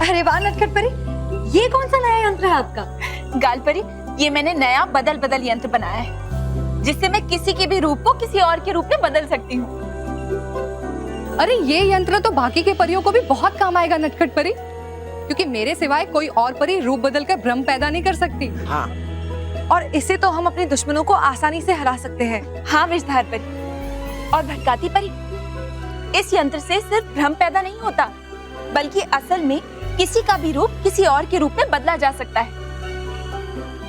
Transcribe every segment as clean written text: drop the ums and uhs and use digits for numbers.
अरे वाह नटखट परी, ये कौन सा नया यंत्र है आपका? गाल परी, ये मैंने नया बदल बदल यंत्र बनाया है, जिससे मैं किसी के भी रूप को किसी और के रूप में बदल सकती हूँ। अरे ये यंत्र तो बाकी के परियों को भी बहुत काम आएगा नटखट परी, क्योंकि मेरे सिवाय कोई और परी रूप बदलकर भ्रम पैदा नहीं कर सकती। हाँ, और इससे तो हम अपने दुश्मनों को आसानी से हरा सकते हैं। हाँ विषधार परी और भटकाती परी, इस यंत्र से सिर्फ भ्रम पैदा नहीं होता, बल्कि असल में किसी का भी रूप किसी और के रूप में बदला जा सकता है।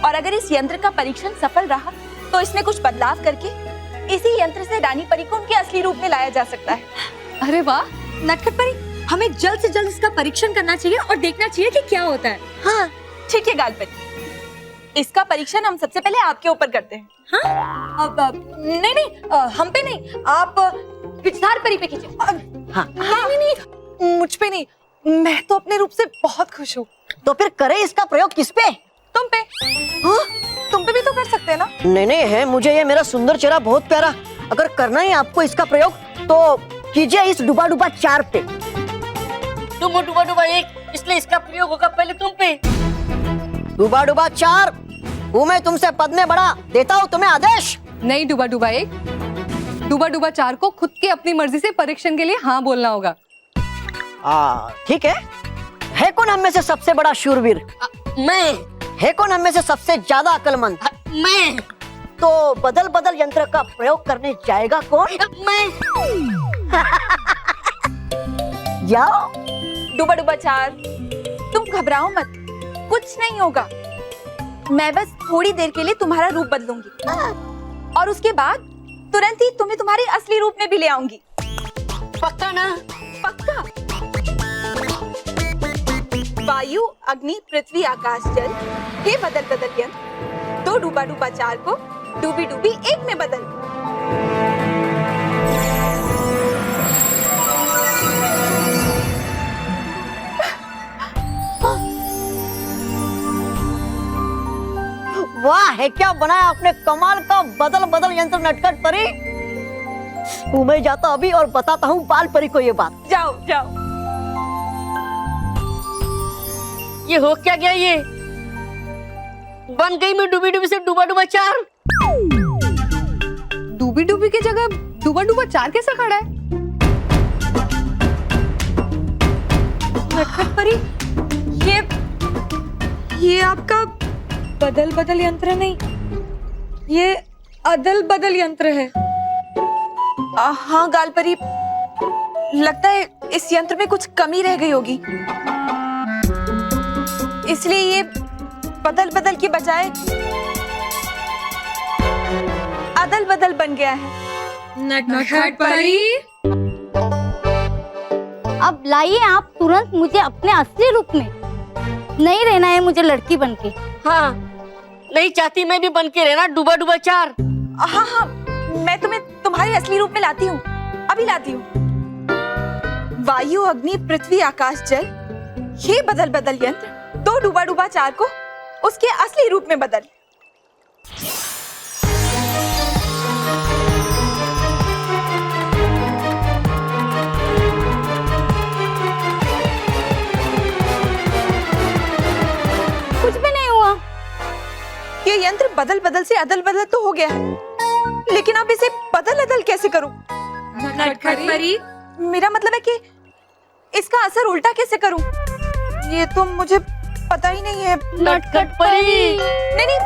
और अगर इस यंत्र का परीक्षण सफल रहा तो इसमें कुछ बदलाव करके इसी यंत्र से रानी परी को उनके असली रूप में लाया जा सकता है। अरे वाह नटखट परी, हमें जल्द से जल्द इसका परीक्षण करना चाहिए और देखना चाहिए कि क्या होता है। हाँ ठीक है गाल परी, इसका परीक्षण हम सबसे पहले आपके ऊपर करते हैं। हाँ? नहीं, हम पे नहीं, आप विषधार परी पे कीजिए। हाँ। नहीं, मुझ पे नहीं, मैं तो अपने रूप से बहुत खुश हूँ। तो फिर करें इसका प्रयोग किस पे? तुम पे। हाँ? तुम पे भी तो कर सकते हैं ना? नहीं है, मुझे ये मेरा सुंदर चेहरा बहुत प्यारा। अगर करना है आपको इसका प्रयोग तो कीजिए इस डुबा डुबा 4 पे। तुम हो डुबा डुबा 1, इसलिए इसका प्रयोग होगा पहले तुम पे। डुबा डुबा 4 हूँ मैं तुमसे पद में बड़ा, देता हूँ तुम्हें आदेश। नहीं डुबा डुबा 1, डुबा डुबा 4 को खुद की अपनी मर्जी से परीक्षण के लिए हाँ बोलना होगा। ठीक है कौन हम में से सबसे बड़ा शूरवीर? मैं। है कौन हम में से सबसे ज्यादा अक्लमंद? मैं। तो बदल बदल यंत्र का प्रयोग करने जाएगा कौन? मैं। जाओ। डुबा डुबा 4, तुम घबराओ मत, कुछ नहीं होगा। मैं बस थोड़ी देर के लिए तुम्हारा रूप बदलूंगी और उसके बाद तुरंत ही तुम्हें तुम्हारे असली रूप में भी ले आऊंगी। पक्का ना? पक्का। वायु अग्नि पृथ्वी आकाश जल, हे बदल बदल यंत्र, तो डूबा डूबा 4 को डूबी डूबी 1 में बदल। वाह, है क्या बनाया आपने कमाल का बदल बदल यंत्र नटखट परी। मैं जाता अभी और बताता हूँ बाल परी को ये बात। जाओ जाओ। ये हो क्या गया? ये बन गई मैं डूबी डूबी से डूबा डूबा 4। डूबी डूबी की जगह डूबा डूबा 4 कैसा खड़ा है? नटखट परी, ये आपका बदल बदल यंत्र नहीं, ये अदल बदल यंत्र है। हाँ गाल परी, लगता है इस यंत्र में कुछ कमी रह गई होगी, इसलिए ये बदल बदल के बजाय अदल बदल बन गया है। नटखट परी, अब लाइए आप तुरंत मुझे अपने असली रूप में। नहीं रहना है मुझे लड़की बनके। हाँ, नहीं चाहती मैं भी बन के रहना डूबा डूबा 4। हाँ, मैं तुम्हें तुम्हारे असली रूप में लाती हूँ, अभी लाती हूँ। वायु अग्नि पृथ्वी आकाश जल, ये बदल बदल यंत्र तो डूबा डूबा 4 को उसके असली रूप में बदल। कुछ भी नहीं हुआ। ये यंत्र बदल बदल से अदल बदल तो हो गया है, लेकिन अब इसे बदल अदल कैसे करूं? नटखट परी, मेरा मतलब है कि इसका असर उल्टा कैसे करूं? ये तो मुझे पता ही नहीं है। नटखट परी। नहीं,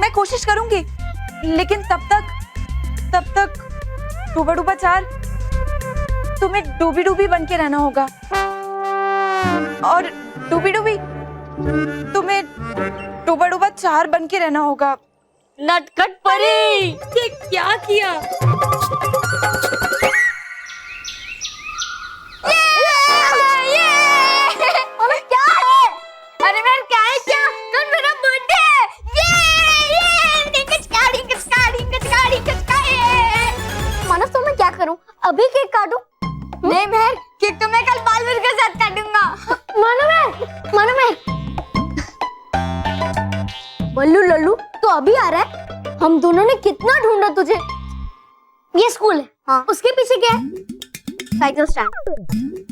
मैं कोशिश करूंगी, लेकिन तब तक डूबा डूबा 4 तुम्हें डूबी डूबी बन के रहना होगा, और डूबी डूबी तुम्हें डूबा डूबा 4 बन के रहना होगा। नटखट परी, ये क्या किया? अरे मैं क्या है क्या? कल मेरा बर्थडे है। मानस तो मैं क्या करूं? अभी केक काटूं? नहीं बहन, केक तो मैं कल बालवीर के साथ काटूंगा। मानो मैं बल्लू लल्लू तो अभी आ रहा है। हम दोनों ने कितना ढूंढा तुझे। ये स्कूल है। हाँ। उसके पीछे क्या है? Cycle stand.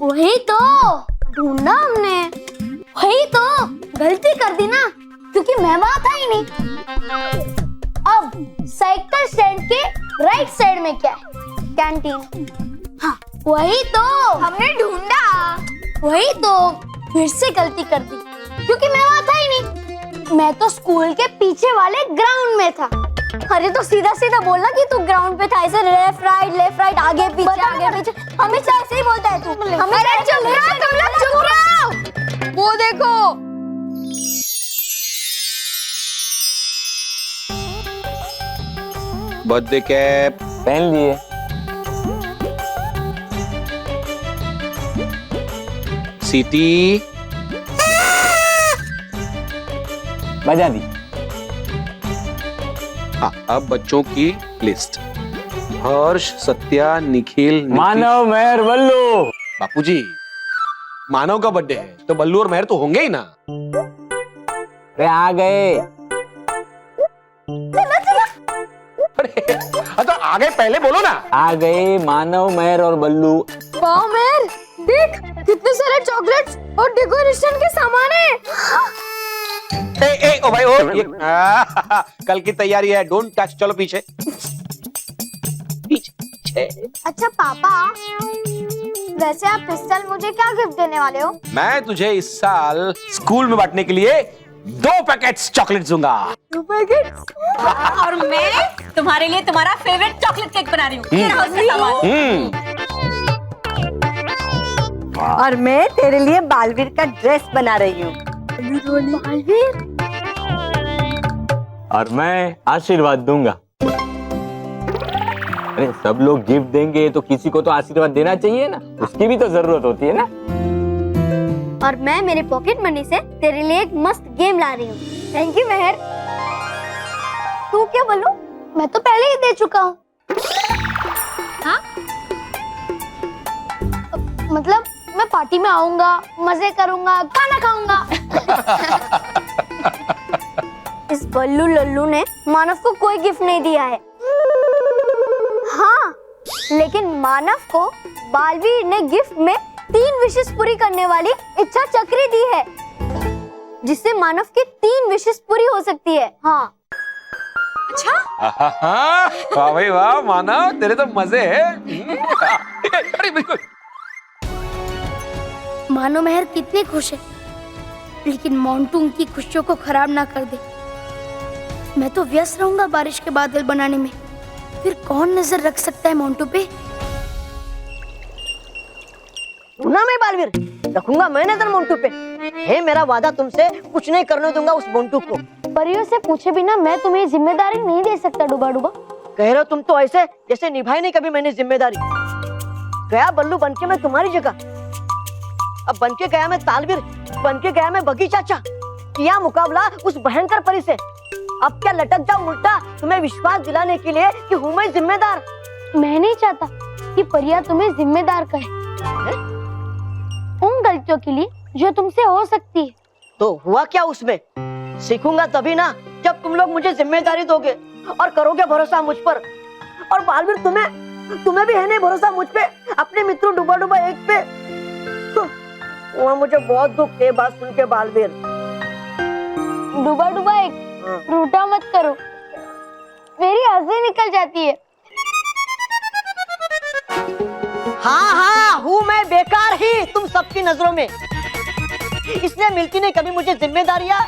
वही तो ढूंढा हमने, वही तो गलती कर दी ना, क्योंकि मैं वहां था ही नहीं। अब साइकिल स्टैंड के राइट साइड में क्या है? कैंटीन। हाँ वही तो हमने ढूंढा, वही तो फिर से गलती कर दी, क्योंकि मैं वहां था ही नहीं। मैं तो स्कूल के पीछे वाले ग्राउंड में था। अरे तो सीधा सीधा बोलना कि तू ग्राउंड पे था, ऐसे लेफ्ट राइट आगे पीछे हमेशा ऐसे ही बोलता है तू। अरे चुप रहो तुम लोग, चुप रहो। वो देखो, बर्थडे कैप पहन लिए। सीटी बजा दी। हाँ, अब बच्चों की लिस्ट। हर्ष, सत्या, निखिल, नीतीश। मानव, मेहर, बल्लू। बापूजी, मानव का बर्थडे है तो बल्लू और मेहर तो होंगे ही ना। अरे आ गए। अरे तो आगे पहले बोलो ना। आ गए मानव, मेहर और बल्लू। वाह मेहर, देख कितने सारे चॉकलेट्स और डेकोरेशन के सामान है। ए ओ भाई ओ ये कल की तैयारी है, डोंट टच। चलो पीछे पीछे। अच्छा पापा, वैसे आप इस साल मुझे क्या गिफ्ट देने वाले हो? मैं तुझे इस साल स्कूल में बांटने के लिए 2 पैकेट्स चॉकलेट दूंगा। 2 पैकेट? और मैं तुम्हारे लिए तुम्हारा फेवरेट चॉकलेट केक बना रही हूँ। ये रहा उसका सामान। और मैं तेरे लिए बालवीर का ड्रेस बना रही हूँ। बालवीर? और मैं आशीर्वाद दूंगा। अरे सब लोग गिफ्ट देंगे तो किसी को तो आशीर्वाद देना चाहिए ना, उसकी भी तो जरूरत होती है ना। और मैं मेरे पॉकेट मनी से तेरे लिए एक मस्त गेम ला रही हूँ। थैंक यू मेहर। तू क्या बोलूं? मैं तो पहले ही दे चुका हूँ। हाँ? मतलब मैं पार्टी में आऊंगा, मजे करूंगा, खाना खाऊंगा। इस बल्लू लल्लू ने मानव को कोई गिफ्ट नहीं दिया है। हाँ, लेकिन मानव को बालवीर ने गिफ्ट में 3 विशेष पूरी करने वाली इच्छा चक्री दी है, जिससे मानव की 3 विशेष पूरी हो सकती है। हाँ। वाह भाई वाह मानव, तेरे तो मजे है। अरे बिल्कुल। मानो मेहर कितनी खुश है, लेकिन मोंटू उनकी खुशियों को खराब ना कर दे। मैं तो व्यस्त रहूंगा बारिश के बादल बनाने में, फिर कौन नजर रख सकता है मोंटू पे? सुना मैं बालवीर, रखूंगा मैं नजर मोंटू पे। है मेरा वादा तुमसे, कुछ नहीं करने दूंगा उस मोंटू को। परियों से पूछे बिना मैं तुम्हें जिम्मेदारी नहीं दे सकता डूबा डूबा। कह रहे हो तुम तो ऐसे जैसे निभाई नहीं कभी मैंने जिम्मेदारी। गया बल्लू बनके मैं तुम्हारी जगह, अब बनके गया मैं तालवीर, बनके गया मैं बगी चाचा। किया मुकाबला उस भयंकर परी से। अब क्या लटक जाऊं उल्टा तुम्हें विश्वास दिलाने के लिए कि हूँ मैं जिम्मेदार। मैं नहीं चाहता कि परिया तुम्हें जिम्मेदार कहे उन गलतियों के लिए जो तुमसे हो सकती है। तो हुआ क्या उसमें? सीखूंगा तभी ना जब तुम लोग मुझे जिम्मेदारी दोगे और करोगे भरोसा मुझ पर। और बालवीर तुम्हें भी है नहीं भरोसा मुझ पे, अपने मित्रों डूबा डूबा एक पे। वहाँ मुझे बहुत दुख है बात सुन के बालवीर। डूबा डूबा एक, रूठा मत करो, मेरी हंसी निकल जाती है। हाँ हूँ मैं बेकार ही तुम सबकी नजरों में, इसलिए मिलती नहीं कभी मुझे जिम्मेदारियाँ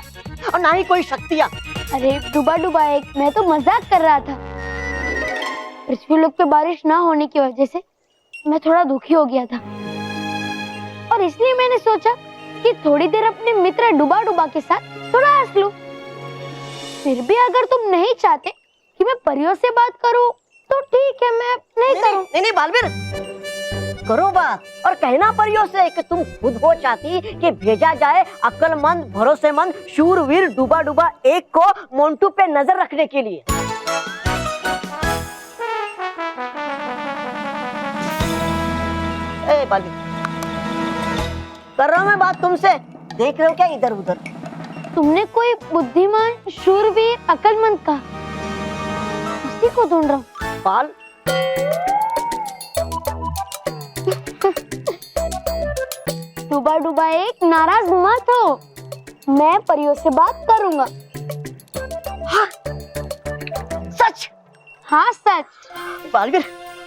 और ना ही कोई शक्तियाँ। अरे डूबा डूबा एक, मैं तो मजाक कर रहा था। पृथ्वी लोक पे बारिश ना होने की वजह से मैं थोड़ा दुखी हो गया था, और इसलिए मैंने सोचा कि थोड़ी देर अपने मित्र डूबा डूबा के साथ थोड़ा हंस लूं। फिर भी अगर तुम नहीं चाहते कि मैं परियों से बात करूं तो ठीक है, मैं नहीं करूं। नहीं बालवीर, करो बात और कहना परियों से कि तुम खुद हो चाहती कि भेजा जाए अक्लमंद भरोसेमंद शूरवीर डूबा डूबा एक को मोंटू पे नजर रखने के लिए। ए बालवीर, कर रहा हूं मैं बात तुमसे, देख रहे हो क्या इधर उधर? तुमने कोई बुद्धिमान शूरवीर अक्लमंद कहा, उसी को ढूंढ रहा हूँ। पाल डूबा डूबा एक नाराज मत हो, मैं परियों से बात करूंगा। हाँ, सच? हाँ सच। बालवीर,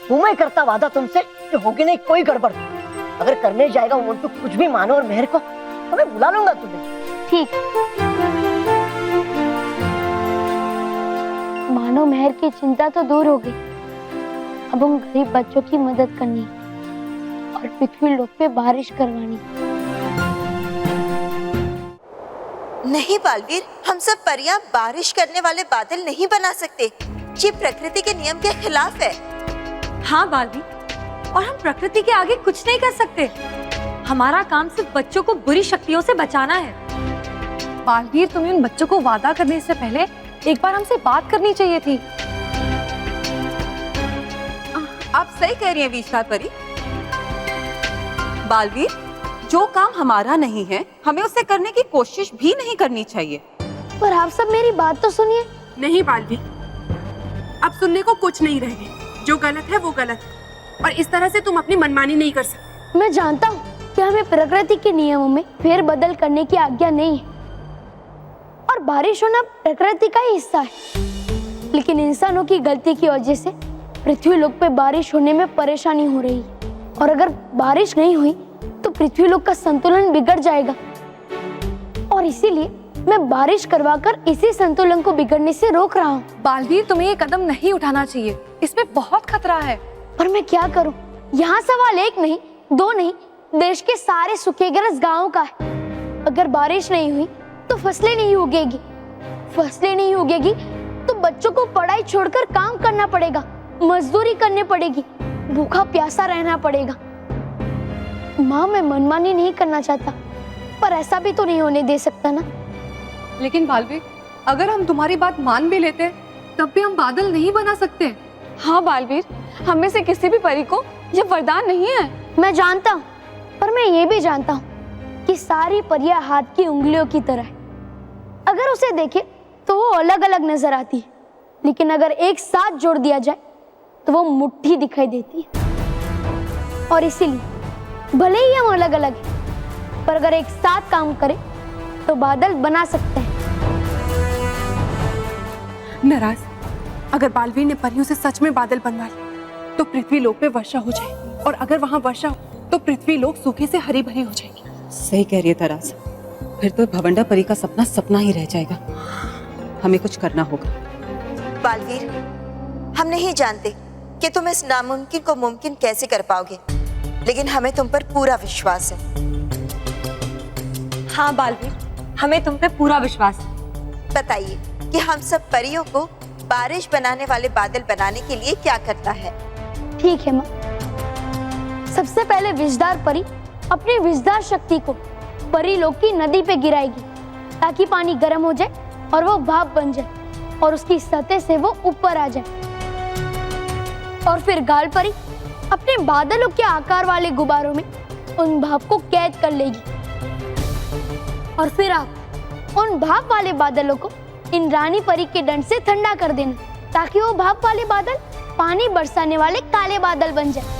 हूँ मैं करता वादा तुमसे कि होगी नहीं कोई गड़बड़। अगर करने जाएगा मोन्टू कुछ भी मानो और मेहर को, तो मैं बुला लूंगा तुम्हें। ठीक। मानो मेहर की चिंता तो दूर हो गई। अब हम गरीब बच्चों की मदद करनी और पृथ्वी लोक पे बारिश करवानी। नहीं बालवीर, हम सब परियां बारिश करने वाले बादल नहीं बना सकते। ये प्रकृति के नियम के खिलाफ है। हाँ बालवीर, और हम प्रकृति के आगे कुछ नहीं कर सकते। हमारा काम सिर्फ बच्चों को बुरी शक्तियों से बचाना है। बालवीर, तुम्हें उन बच्चों को वादा करने से पहले एक बार हमसे बात करनी चाहिए थी। आप सही कह रही हैं विशाल परी। बालवीर, जो काम हमारा नहीं है हमें उसे करने की कोशिश भी नहीं करनी चाहिए। पर आप सब मेरी बात तो सुनिए। नहीं बालवीर, अब सुनने को कुछ नहीं रह गया। जो गलत है वो गलत है, और इस तरह से तुम अपनी मनमानी नहीं कर सकते। मैं जानता हूँ कि हमें प्रकृति के नियमों में फेरबदल करने की आज्ञा नहीं है, और बारिश होना प्रकृति का ही हिस्सा है। लेकिन इंसानों की गलती की वजह से पृथ्वी लोक पे बारिश होने में परेशानी हो रही है, और अगर बारिश नहीं हुई तो पृथ्वी लोक का संतुलन बिगड़ जाएगा। और इसीलिए मैं बारिश करवाकर इसी संतुलन को बिगड़ने से रोक रहा हूँ। बालवीर, तुम्हें ये कदम नहीं उठाना चाहिए, इसमें बहुत खतरा है। पर मैं क्या करूँ? यहाँ सवाल एक नहीं, दो नहीं, देश के सारे सूखेग्रस्त गांवों का है। अगर बारिश नहीं हुई तो फसलें नहीं उगेगी, फसलें नहीं उगेगी तो बच्चों को पढ़ाई छोड़कर काम करना पड़ेगा, मजदूरी करनी पड़ेगी, भूखा प्यासा रहना पड़ेगा। माँ, मैं मनमानी नहीं करना चाहता, पर ऐसा भी तो नहीं होने दे सकता ना। लेकिन बालवीर, अगर हम तुम्हारी बात मान भी लेते तब भी हम बादल नहीं बना सकते। हाँ बालवीर, हम में से किसी भी परी को ये वरदान नहीं है। मैं जानता हूँ, पर मैं ये भी जानता हूँ कि सारी परियां हाथ की उंगलियों की तरह है। अगर उसे देखे तो वो अलग अलग नजर आती है, लेकिन अगर एक साथ जोड़ दिया जाए तो वो मुट्ठी दिखाई देती है। और इसीलिए भले ही हम अलग अलग हैं, पर अगर एक साथ काम करें तो बादल बना सकते हैं। नाराज, अगर बालवीर ने परियों से सच में बादल बनवा लिए तो पृथ्वी लोक पे वर्षा हो जाए, और अगर वहाँ वर्षा हो तो पृथ्वी लोक सूखे से हरी भरी हो जाएगी। सही कह रही है तराज, फिर तो भवंडा परी का सपना सपना ही रह जाएगा। हमें कुछ करना होगा। बालवीर, हम नहीं जानते कि तुम इस नामुमकिन को मुमकिन कैसे कर पाओगे, लेकिन हमें तुम पर पूरा विश्वास है। हाँ बालवीर, हमें तुम पे पूरा विश्वास है। बताइए कि हम सब परियों को बारिश बनाने वाले बादल बनाने के लिए क्या करना है। ठीक है माँ। सबसे पहले विषधार परी अपनी विषधार शक्ति को परी लोक की नदी पे गिराएगी, ताकि पानी गर्म हो जाए और वो भाप बन जाए और उसकी सतह से वो ऊपर आ जाए। और फिर गाल परी अपने बादलों के आकार वाले गुब्बारों में उन भाप को कैद कर लेगी। और फिर आप उन भाप वाले बादलों को इन रानी परी के दंड से ठंडा कर देना, ताकि वो भाप वाले बादल पानी बरसाने वाले काले बादल बन जाए।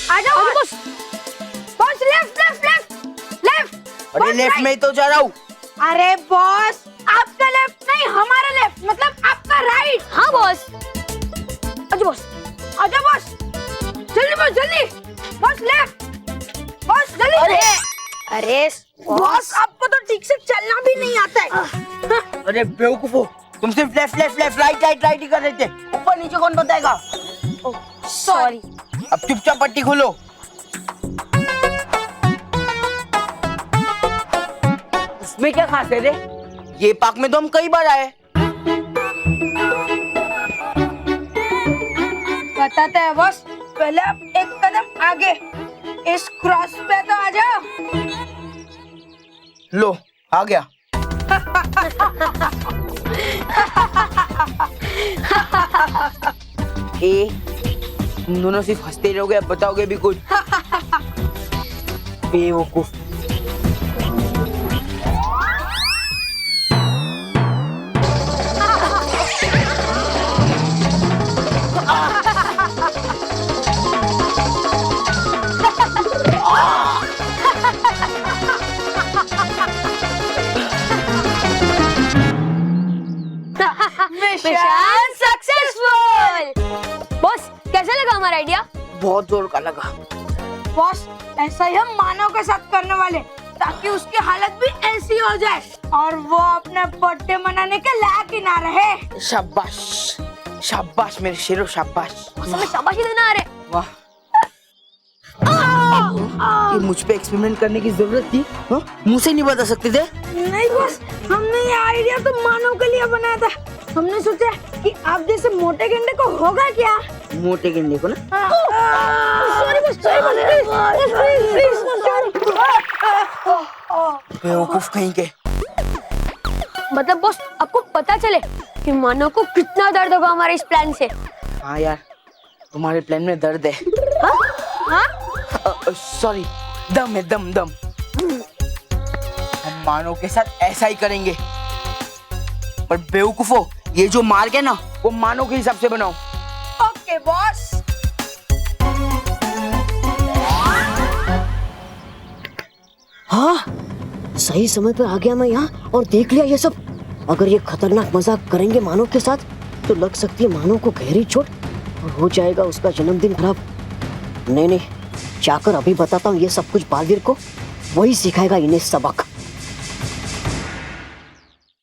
आ जाओ boss. Boss, left left left left. अरे लेफ्ट में ही तो जा रहा हूँ। अरे बॉस, आपका लेफ्ट नहीं, हमारा लेफ्ट, मतलब आपका राइट। हाँ बॉस। अच्छा बॉस, आजा बॉस, जल्दी बॉस, जल्दी बॉस, लेफ्ट बॉस, जल्दी। अरे अरे बॉस, आपको तो ठीक से चलना भी नहीं आता है। अरे बेवकूफो, तुम सिर्फ left left left right right right ही कर रहे थे, ऊपर नीचे कौन बताएगा। सॉरी। अब चुपचाप पट्टी खोलो। उसमें क्या खास है रे? ये पार्क में तो हम कई बार आए। बताते हैं बॉस, पहले आप एक कदम आगे, इस क्रॉस पे तो आ जाओ। लो, आ गया। तुम दोनों सिर्फ हंसते रहोगे, अब बताओगे भी कुछ। बेवकूफ। Mission successful. बॉस कैसा लगा हमारा आइडिया? बहुत जोर का लगा। बॉस ऐसा ही हम मानव के साथ करने वाले, ताकि उसकी हालत भी ऐसी हो जाए और वो अपने बर्थडे मनाने के लायक ही ना रहे। शाबाश शाबाश मेरे शेरों, शाबाश। हमें शाबाशी देना आ रहे। वाह, ये मुझ पे एक्सपेरिमेंट करने की जरूरत थी? हाँ? मुंह से नहीं बता सकते थे? नहीं बॉस, हमने ये आइडिया तो मानव के लिए बनाया था। हमने सोचा कि आप जैसे मोटे गेंडे को होगा क्या? मोटे गेंडे को ना? सॉरी बॉस, बेवकूफ कहीं के। मतलब बॉस आपको पता चले कि मानव को कितना दर्द होगा हमारे इस प्लान से। हाँ यार, तुम्हारे प्लान में दर्द है। सॉरी, दम है, दम दम। हम मानव के साथ ऐसा ही करेंगे, पर बेवकूफो, ये जो मार्ग है ना, वो मानव के हिसाब से बनाओ। Okay boss. हाँ, सही समय पर आ गया मैं यहाँ और देख लिया ये सब। अगर ये खतरनाक मजाक करेंगे मानव के साथ तो लग सकती है मानव को गहरी चोट और हो जाएगा उसका जन्मदिन खराब। नहीं, जाकर अभी बताता हूँ ये सब कुछ बालवीर को, वही सिखाएगा इन्हें सबक।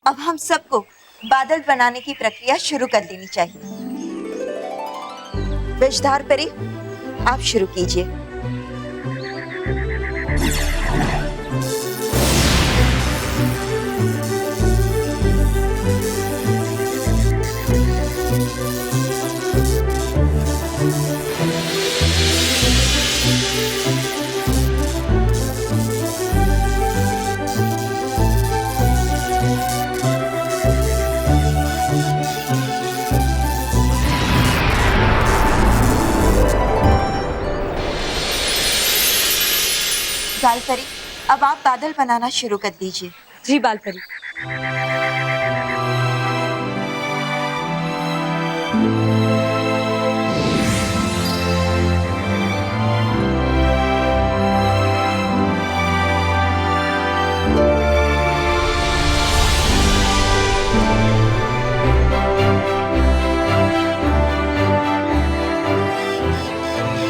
अब हम सबको बादल बनाने की प्रक्रिया शुरू कर देनी चाहिए। विषधार परी, आप शुरू कीजिए। बालपरी, अब आप बादल बनाना शुरू कर दीजिए। जी बालपरी।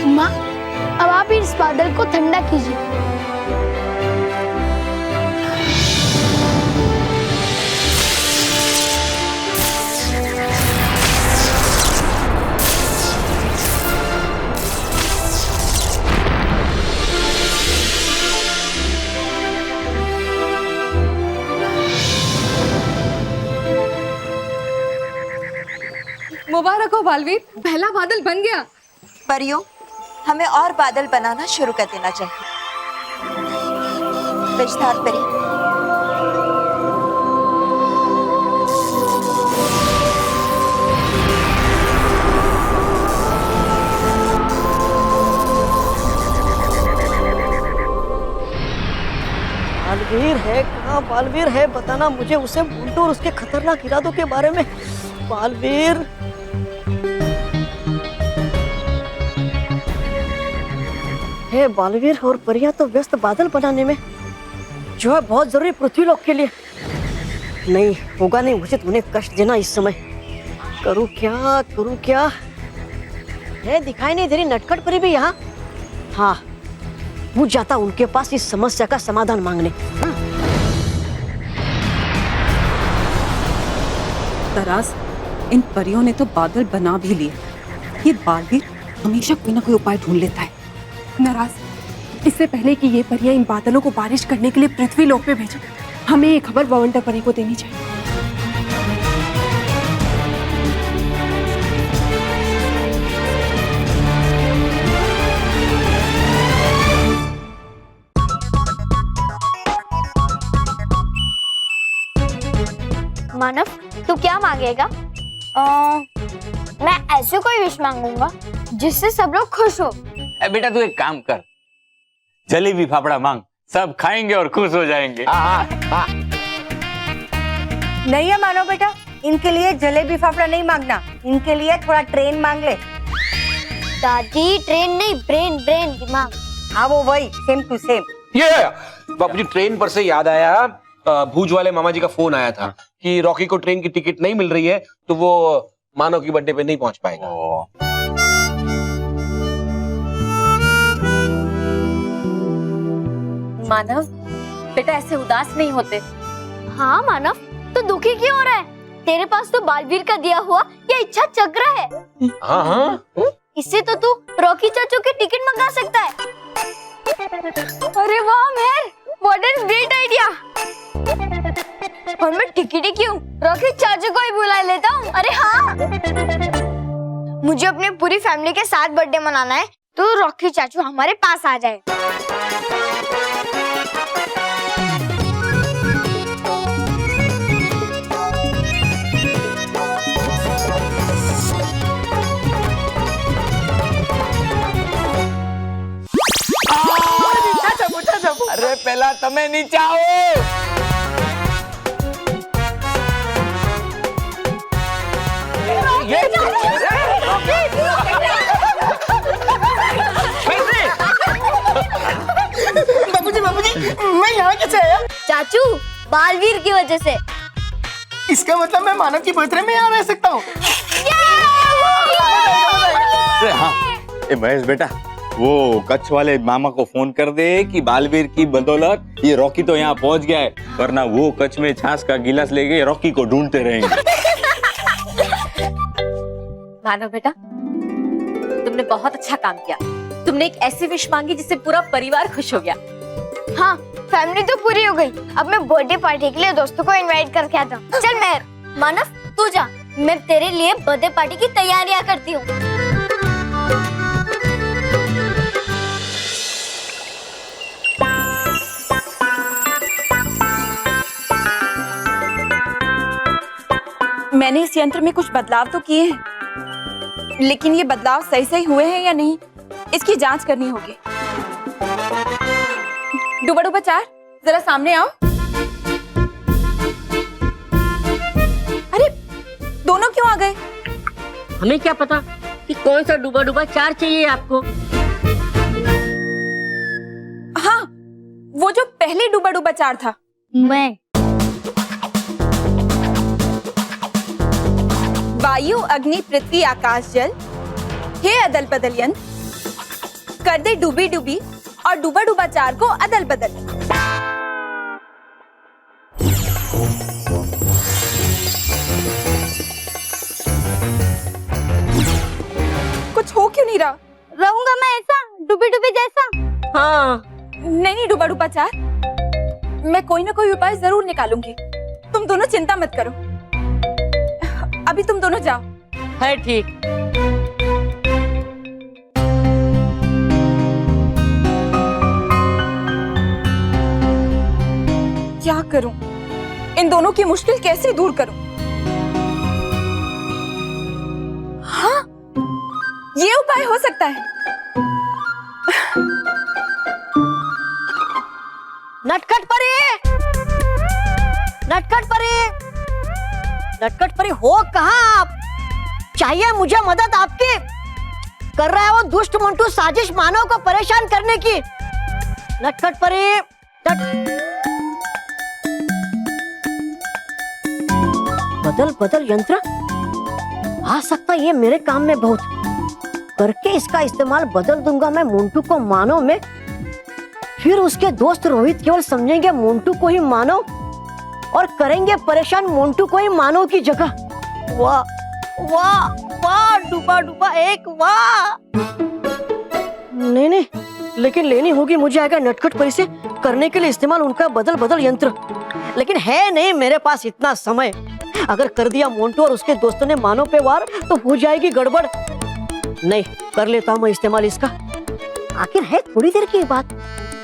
माँ, अब आप इस बादल को ठंडा कीजिए। मुबारक हो बालवीर, पहला बादल बन गया। परियों, हमें और बादल बनाना शुरू कर देना चाहिए। विषधार परी, बालवीर है कहाँ? बालवीर है, बताना मुझे उसे बुंटू और उसके खतरनाक इरादों के बारे में। बालवीर, हे बालवीर और परियां तो व्यस्त बादल बनाने में, जो है बहुत जरूरी पृथ्वीलोक के लिए। नहीं होगा, नहीं उचित उन्हें कष्ट देना इस समय। करूँ क्या? है दिखाई नहीं दे रही नटखट परी भी यहाँ? हाँ, वो जाता उनके पास इस समस्या का समाधान मांगने। तरास, इन परियों ने तो बादल बना भी लिए। ये बालवीर हमेशा कोई ना कोई उपाय ढूंढ लेता है। नाराज, इससे पहले कि ये परियां इन बादलों को बारिश करने के लिए पृथ्वी लोक पे भेजें, हमें ये खबर बवंडर परी को देनी चाहिए। मानव, तू क्या मांगेगा? मैं ऐसे कोई विश मांगूंगा जिससे सब लोग खुश हो। बेटा तू एक काम कर, जलेबी फाफड़ा मांग, सब खाएंगे और खुश हो जाएंगे। नहीं है मानो बेटा, इनके लिए जलेबी फाफड़ा नहीं मांगना, इनके लिए थोड़ा ट्रेन मांग ले। दादी, ट्रेन नहीं, ब्रेन दिमाग। हाँ वो वही, सेम टू सेम। ये बापूजी, ट्रेन पर से याद आया, भूज वाले मामा जी का फोन आया था कि रॉकी को ट्रेन की टिकट नहीं मिल रही है तो वो मानव की बर्थडे पे नहीं पहुंच पाएगा। मानव बेटा ऐसे उदास नहीं होते। हाँ मानव, तो दुखी क्यों हो रहा है? तेरे पास तो बालवीर का दिया हुआ ये इच्छा चक्र है। हाँ हाँ, इससे तो तू रॉकी चाचू की टिकट मंगा सकता है। अरे वाह मेहर, व्हाट इज ग्रेट आइडिया। और मैं टिकट ही क्यों, रॉकी चाचू को ही बुला लेता हूँ। अरे हाँ, मुझे अपनी पूरी फैमिली के साथ बर्थडे मनाना है, तो रॉकी चाचू हमारे पास आ जाए। अरे पहला तमे नीचे आओ। बाबूजी मैं यहाँ कैसे आया? चाचू, बालवीर की वजह से। इसका मतलब मैं मानव की बर्थडे में यहाँ रह सकता हूँ। अरे हाँ, ए महेश बेटा, वो कच्छ वाले मामा को फोन कर दे कि बालवीर की बदौलत ये रॉकी तो यहाँ पहुँच गया है, वरना वो कच्छ में छाछ का गिलास लेके रॉकी को ढूंढते रहेंगे। मानव बेटा, तुमने बहुत अच्छा काम किया। तुमने एक ऐसी विश मांगी जिससे पूरा परिवार खुश हो गया। हाँ, फैमिली तो पूरी हो गई। अब मैं बर्थडे पार्टी के लिए दोस्तों को इनवाइट करके आता हूँ। चल मेहर, मानव तू जा, मैं तेरे लिए बर्थडे पार्टी की तैयारियां करती हूँ। मैंने इस यंत्र में कुछ बदलाव तो किए हैं, लेकिन ये बदलाव सही सही हुए हैं या नहीं, इसकी जांच करनी होगी। डूबा डूबा चार, जरा सामने आओ। अरे दोनों क्यों आ गए? हमें क्या पता कि कौन सा डूबा डूबा चार चाहिए आपको। हाँ, वो जो पहले डूबा डूबा चार था। मैं वायु अग्नि पृथ्वी आकाश जल, हे अदल बदल यंत्र, कर दे डूबी डूबी और डूबा डूबा चार को अदल बदल। कुछ हो क्यों नहीं रहा? रहूंगा मैं ऐसा डूबी डूबी जैसा। हाँ, नहीं डूबा डूबा चार, मैं कोई ना कोई उपाय जरूर निकालूंगी। तुम दोनों चिंता मत करो, अभी तुम दोनों जाओ। है ठीक। क्या करूं? इन दोनों की मुश्किल कैसे दूर करूं? हाँ, ये उपाय हो सकता है। नटखट परी, नटखट परी, नटखट परी हो कहाँ आप? चाहिए मुझे मदद आपकी। कर रहा है वो दुष्ट मंटू साजिश मानव को परेशान करने की। नटखट परी, बदल बदल यंत्र आ सकता ये मेरे काम में बहुत। करके इसका इस्तेमाल बदल दूंगा मैं मोंटू को मानव में। फिर उसके दोस्त रोहित केवल समझेंगे मोंटू को ही मानव और करेंगे परेशान मोंटू को ही मानव की जगह। वाह वाह वाह, डूबा डूबा एक वाह। नहीं नहीं, लेकिन लेनी होगी मुझे आगे नटखट परी से करने के लिए इस्तेमाल उनका बदल बदल यंत्र। लेकिन है नहीं मेरे पास इतना समय। अगर कर दिया मोंटू और उसके दोस्तों ने मानव पे वार तो हो जाएगी गड़बड़। नहीं, कर लेता हूँ मैं इस्तेमाल इसका। आखिर है थोड़ी देर की बात,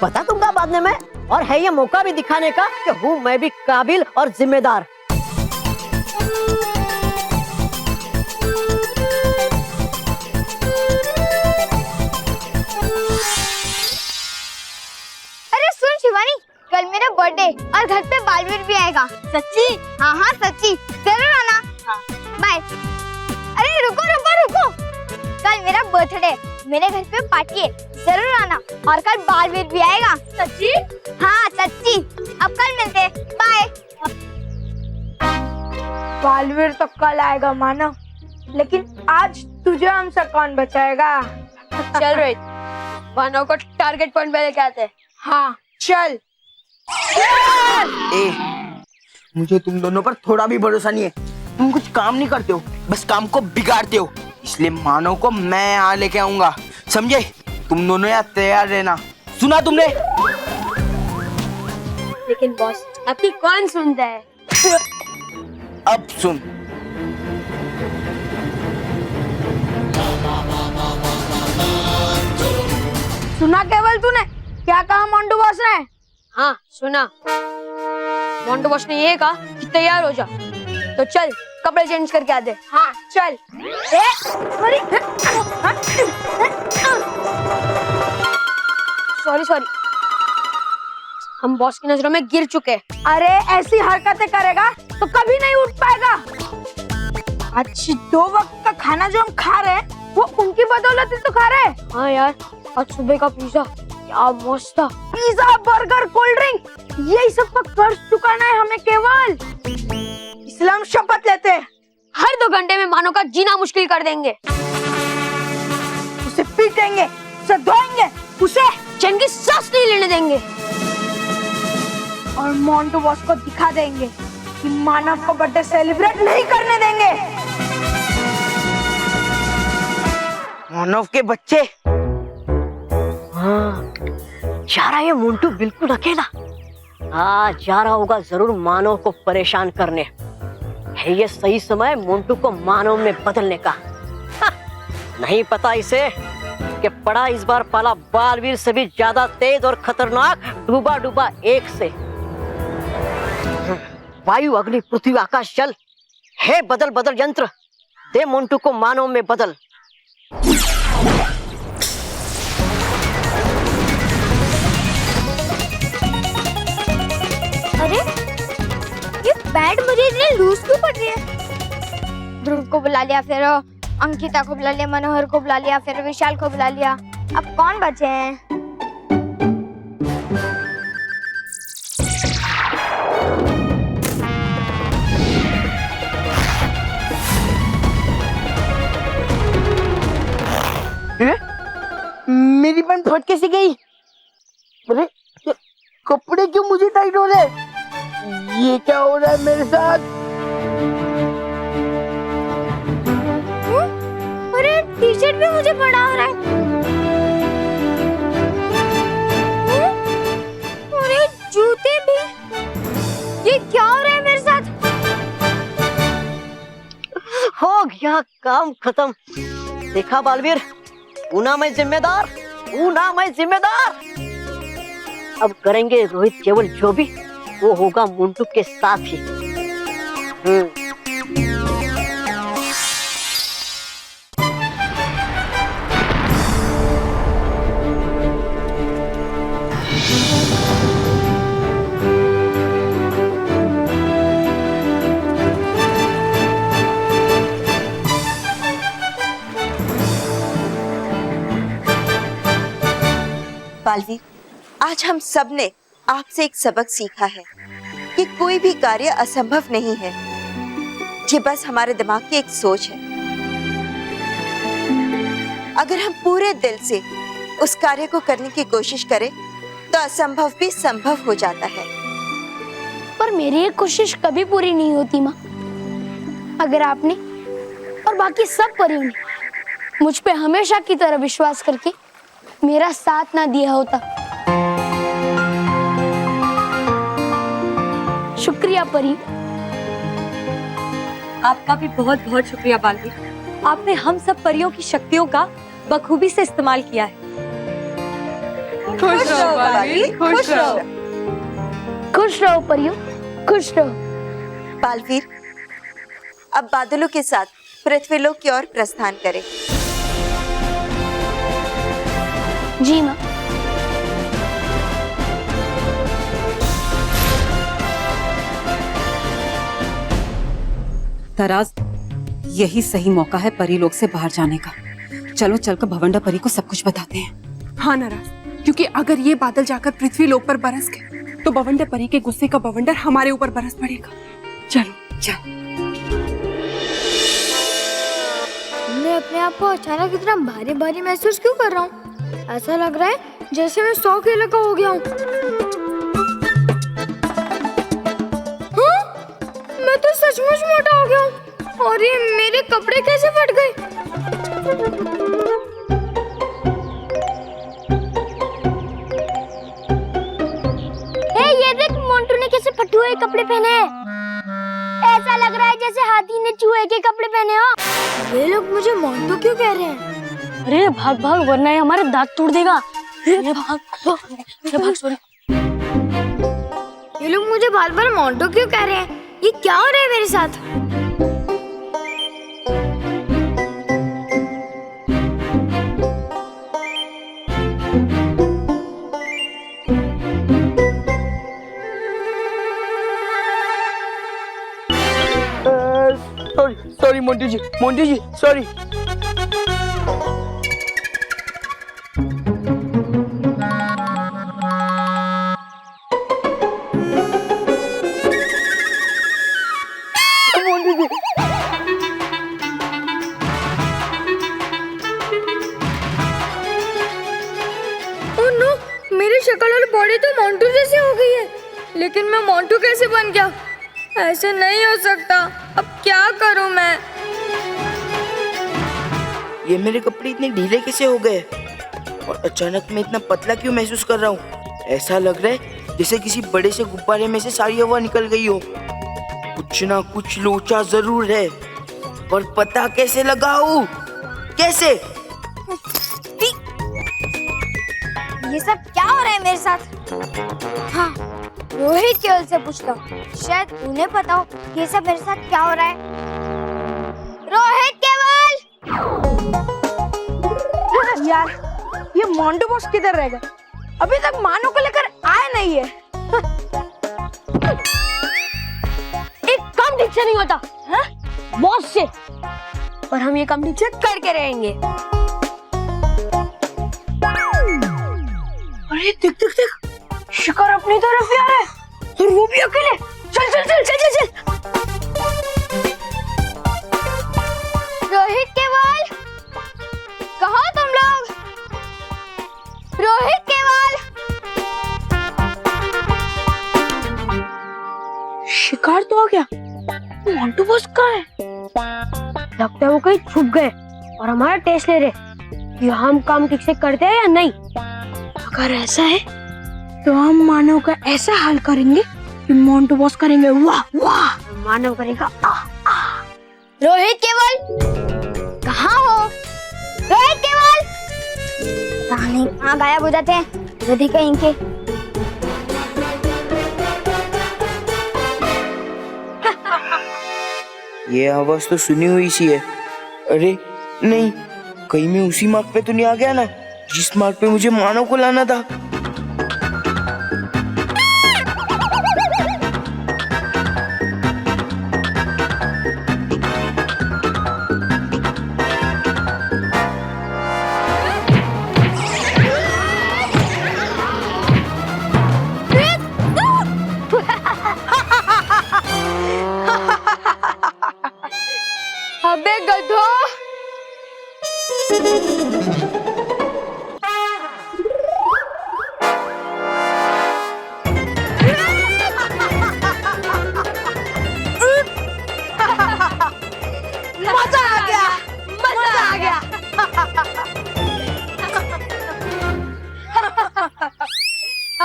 बता दूंगा बाद में मैं। और है ये मौका भी दिखाने का कि हूँ मैं भी काबिल और जिम्मेदार। अरे सुन शिवानी, कल मेरा बर्थडे और घर पे बालवीर भी आएगा। सच्ची? हाँ हाँ सच्ची, जरूर आना। बाय। अरे रुको रुको रुको, कल मेरा बर्थडे, मेरे घर पे पार्टी है, जरूर आना। और कल बालवीर भी आएगा। सच्ची? हाँ सच्ची। अब कल मिलते, बाय। बालवीर तो कल आएगा मानव, लेकिन आज तुझे हमसे कौन बचाएगा? चल रोहित, मानव को टारगेट पॉइंट पे लेके आते हैं। हाँ चल। ए, मुझे तुम दोनों पर थोड़ा भी भरोसा नहीं है। तुम कुछ काम नहीं करते हो, बस काम को बिगाड़ते हो। इसलिए मानव को मैं यहाँ लेके आऊंगा, समझे? तुम दोनों यहाँ तैयार रहना। सुना तुमने? लेकिन बॉस, आपकी कौन सुनता है? अब सुन। सुना केवल तूने? क्या कहा मोंटू बॉस ने? हाँ सुना। मोंटू बॉस ने ये कहा कि तैयार हो जा। तो चल कपड़े चेंज करके आ दे। हाँ चल। सॉरी, हम बॉस की नजरों में गिर चुके हैं। अरे ऐसी हरकतें करेगा तो कभी नहीं उठ पाएगा। आज 2 वक्त का खाना जो हम खा रहे हैं वो उनकी बदौलत ही तो खा रहे हैं। हाँ यार, आज सुबह का पिज्जा क्या मस्त था। पिज्जा, बर्गर, कोल्ड ड्रिंक, यही सब का कर्ज चुकाना है हमें केवल। इसलिए हम शपथ लेते हैं, हर 2 घंटे में मानो का जीना मुश्किल कर देंगे। उसे पीटेंगे, उसे धोएंगे, उसे चैन की सांस नहीं लेने देंगे। और मोंटू बॉस को दिखा देंगे कि मानव को बर्थडे सेलिब्रेट नहीं करने देंगे। मानव के बच्चे। हाँ, जा रहा है मोंटू बिल्कुल अकेला। हाँ, जा रहा होगा जरूर मानव को परेशान करने। है ये सही समय मोंटू को मानव में बदलने का। हाँ, नहीं पता इसे कि पड़ा इस बार पाला बालवीर से भी ज्यादा तेज और खतरनाक डूबा एक से। वायु, अग्नि, पृथ्वी, आकाश, जल, हे बदल बदल यंत्र, दे मोंटू को मानव में बदल। अरे ये पैड मुझे इतने लूज क्यों पड़ रही है? ध्रुव को बुला लिया, फिर अंकिता को बुला लिया, मनोहर को बुला लिया, फिर विशाल को बुला लिया। अब कौन बचे हैं? मेरी पैंट फट कैसे गई? अरे कपड़े क्यों मुझे टाइट हो रहे हैं? ये क्या हो रहा है मेरे साथ? अरे टी-शर्ट भी मुझे बड़ा हो रहा है। अरे जूते भी। ये क्या हो रहा है मेरे साथ? हो गया काम खत्म। देखा बालवीर, ऊना मैं जिम्मेदार, ऊना मैं जिम्मेदार। अब करेंगे रोहित केवल जो भी, वो होगा मोंटू के साथ ही। बालवीर, आज हम सब ने आपसे एक सबक सीखा है कि कोई भी कार्य असंभव नहीं है। ये बस हमारे दिमाग की एक सोच है। अगर हम पूरे दिल से उस कार्य को करने की कोशिश करें तो असंभव भी संभव हो जाता है। पर मेरी ये कोशिश कभी पूरी नहीं होती माँ। अगर आपने और बाकी सब परियों ने मुझ पे हमेशा की तरह विश्वास करके मेरा साथ ना दिया होता। शुक्रिया परी। आपका भी बहुत बहुत शुक्रिया बालवीर। आपने हम सब परियों की शक्तियों का बखूबी से इस्तेमाल किया है। खुश रहो बालवीर, खुश रहो। खुश रहो परियों, खुश रहो। बालवीर, अब बादलों के साथ पृथ्वीलोक की ओर प्रस्थान करें। जी माँ। तराज, यही सही मौका है परीलोक से बाहर जाने का। चलो चलकर भवंडा परी को सब कुछ बताते हैं। हाँ नाराज, क्योंकि अगर ये बादल जाकर पृथ्वी लोक पर बरस गए तो बवंडर परी के गुस्से का बवंडर हमारे ऊपर बरस पड़ेगा। चलो चलो। अपने आप को अचानक इतना भारी भारी महसूस क्यों कर रहा हूँ? ऐसा लग रहा है जैसे मैं 100 किलो का हो गया हूँ। हाँ? मैं तो सचमुच मोटा हो गया हूँ। और ये मेरे कपड़े कैसे फट गए? ये देख, मोंटू ने कैसे फटे हुए कपड़े पहने हैं। ऐसा लग रहा है जैसे हाथी ने चूहे के कपड़े पहने हो। ये लोग मुझे मोंटू क्यों कह रहे हैं? अरे भाग भाग, वरना ये हमारे दांत तोड़ देगा। अरे भाग भाग, सॉरी। ये लोग मुझे बार बार मोंटू क्यों कह रहे हैं? ये क्या हो रहा है मेरे साथ? Sorry Montu ji, sorry. Oh no, मेरी शक्ल और बॉडी तो मोंटू जैसी हो गई है, लेकिन मैं मोंटू कैसे बन गया? ऐसे नहीं हो सकता। अब क्या करूं मैं? ये मेरे कपड़े इतने ढीले कैसे हो गए और अचानक मैं इतना पतला क्यों महसूस कर रहा हूँ? ऐसा लग रहा है जैसे किसी बड़े से गुब्बारे में से सारी हवा निकल गई हो। कुछ ना कुछ लोचा जरूर है, पर पता कैसे लगाऊं? कैसे? ये सब क्या हो रहा है मेरे साथ? हाँ, रोहित केवल से पूछता हूँ, शायद उन्हें पता हो ये सब मेरे साथ क्या हो रहा है। रोहित केवल! यार, ये मोंटू बॉस किधर रह गए? अभी तक मानो को लेकर आए नहीं है। एक काम ठीक से नहीं होता बॉस से, पर हम ये काम ठीक से करके रहेंगे। अरे देख देख देख, शिकार अपनी तरफ ही आ रहा है और वो भी अकेले। चल चल चल चल चल चल। रोहित केवल, कहाँ हो तुम लोग? रोहित केवल! शिकार तो आ गया, मोंटू बॉस कहाँ है? लगता है वो कहीं छुप गए और हमारा टेस्ट ले रहे कि हम काम ठीक से करते हैं या नहीं। अगर ऐसा है तो हम मानव का ऐसा हाल करेंगे कि मोंटू बॉस करेंगे वाह वाह, मानव करेगा आ आ। रोहित केवल, कहाँ हो? रोहित केवल! पता नहीं कहाँ गायब हो जाते हैं यदि कहीं के। ये आवाज तो सुनी हुई सी है। अरे नहीं, कहीं मैं उसी मार्ग पे तो नहीं आ गया ना जिस मार्ग पे मुझे मानव को लाना था? अबे गधो! मजा आ गया, मजा आ गया।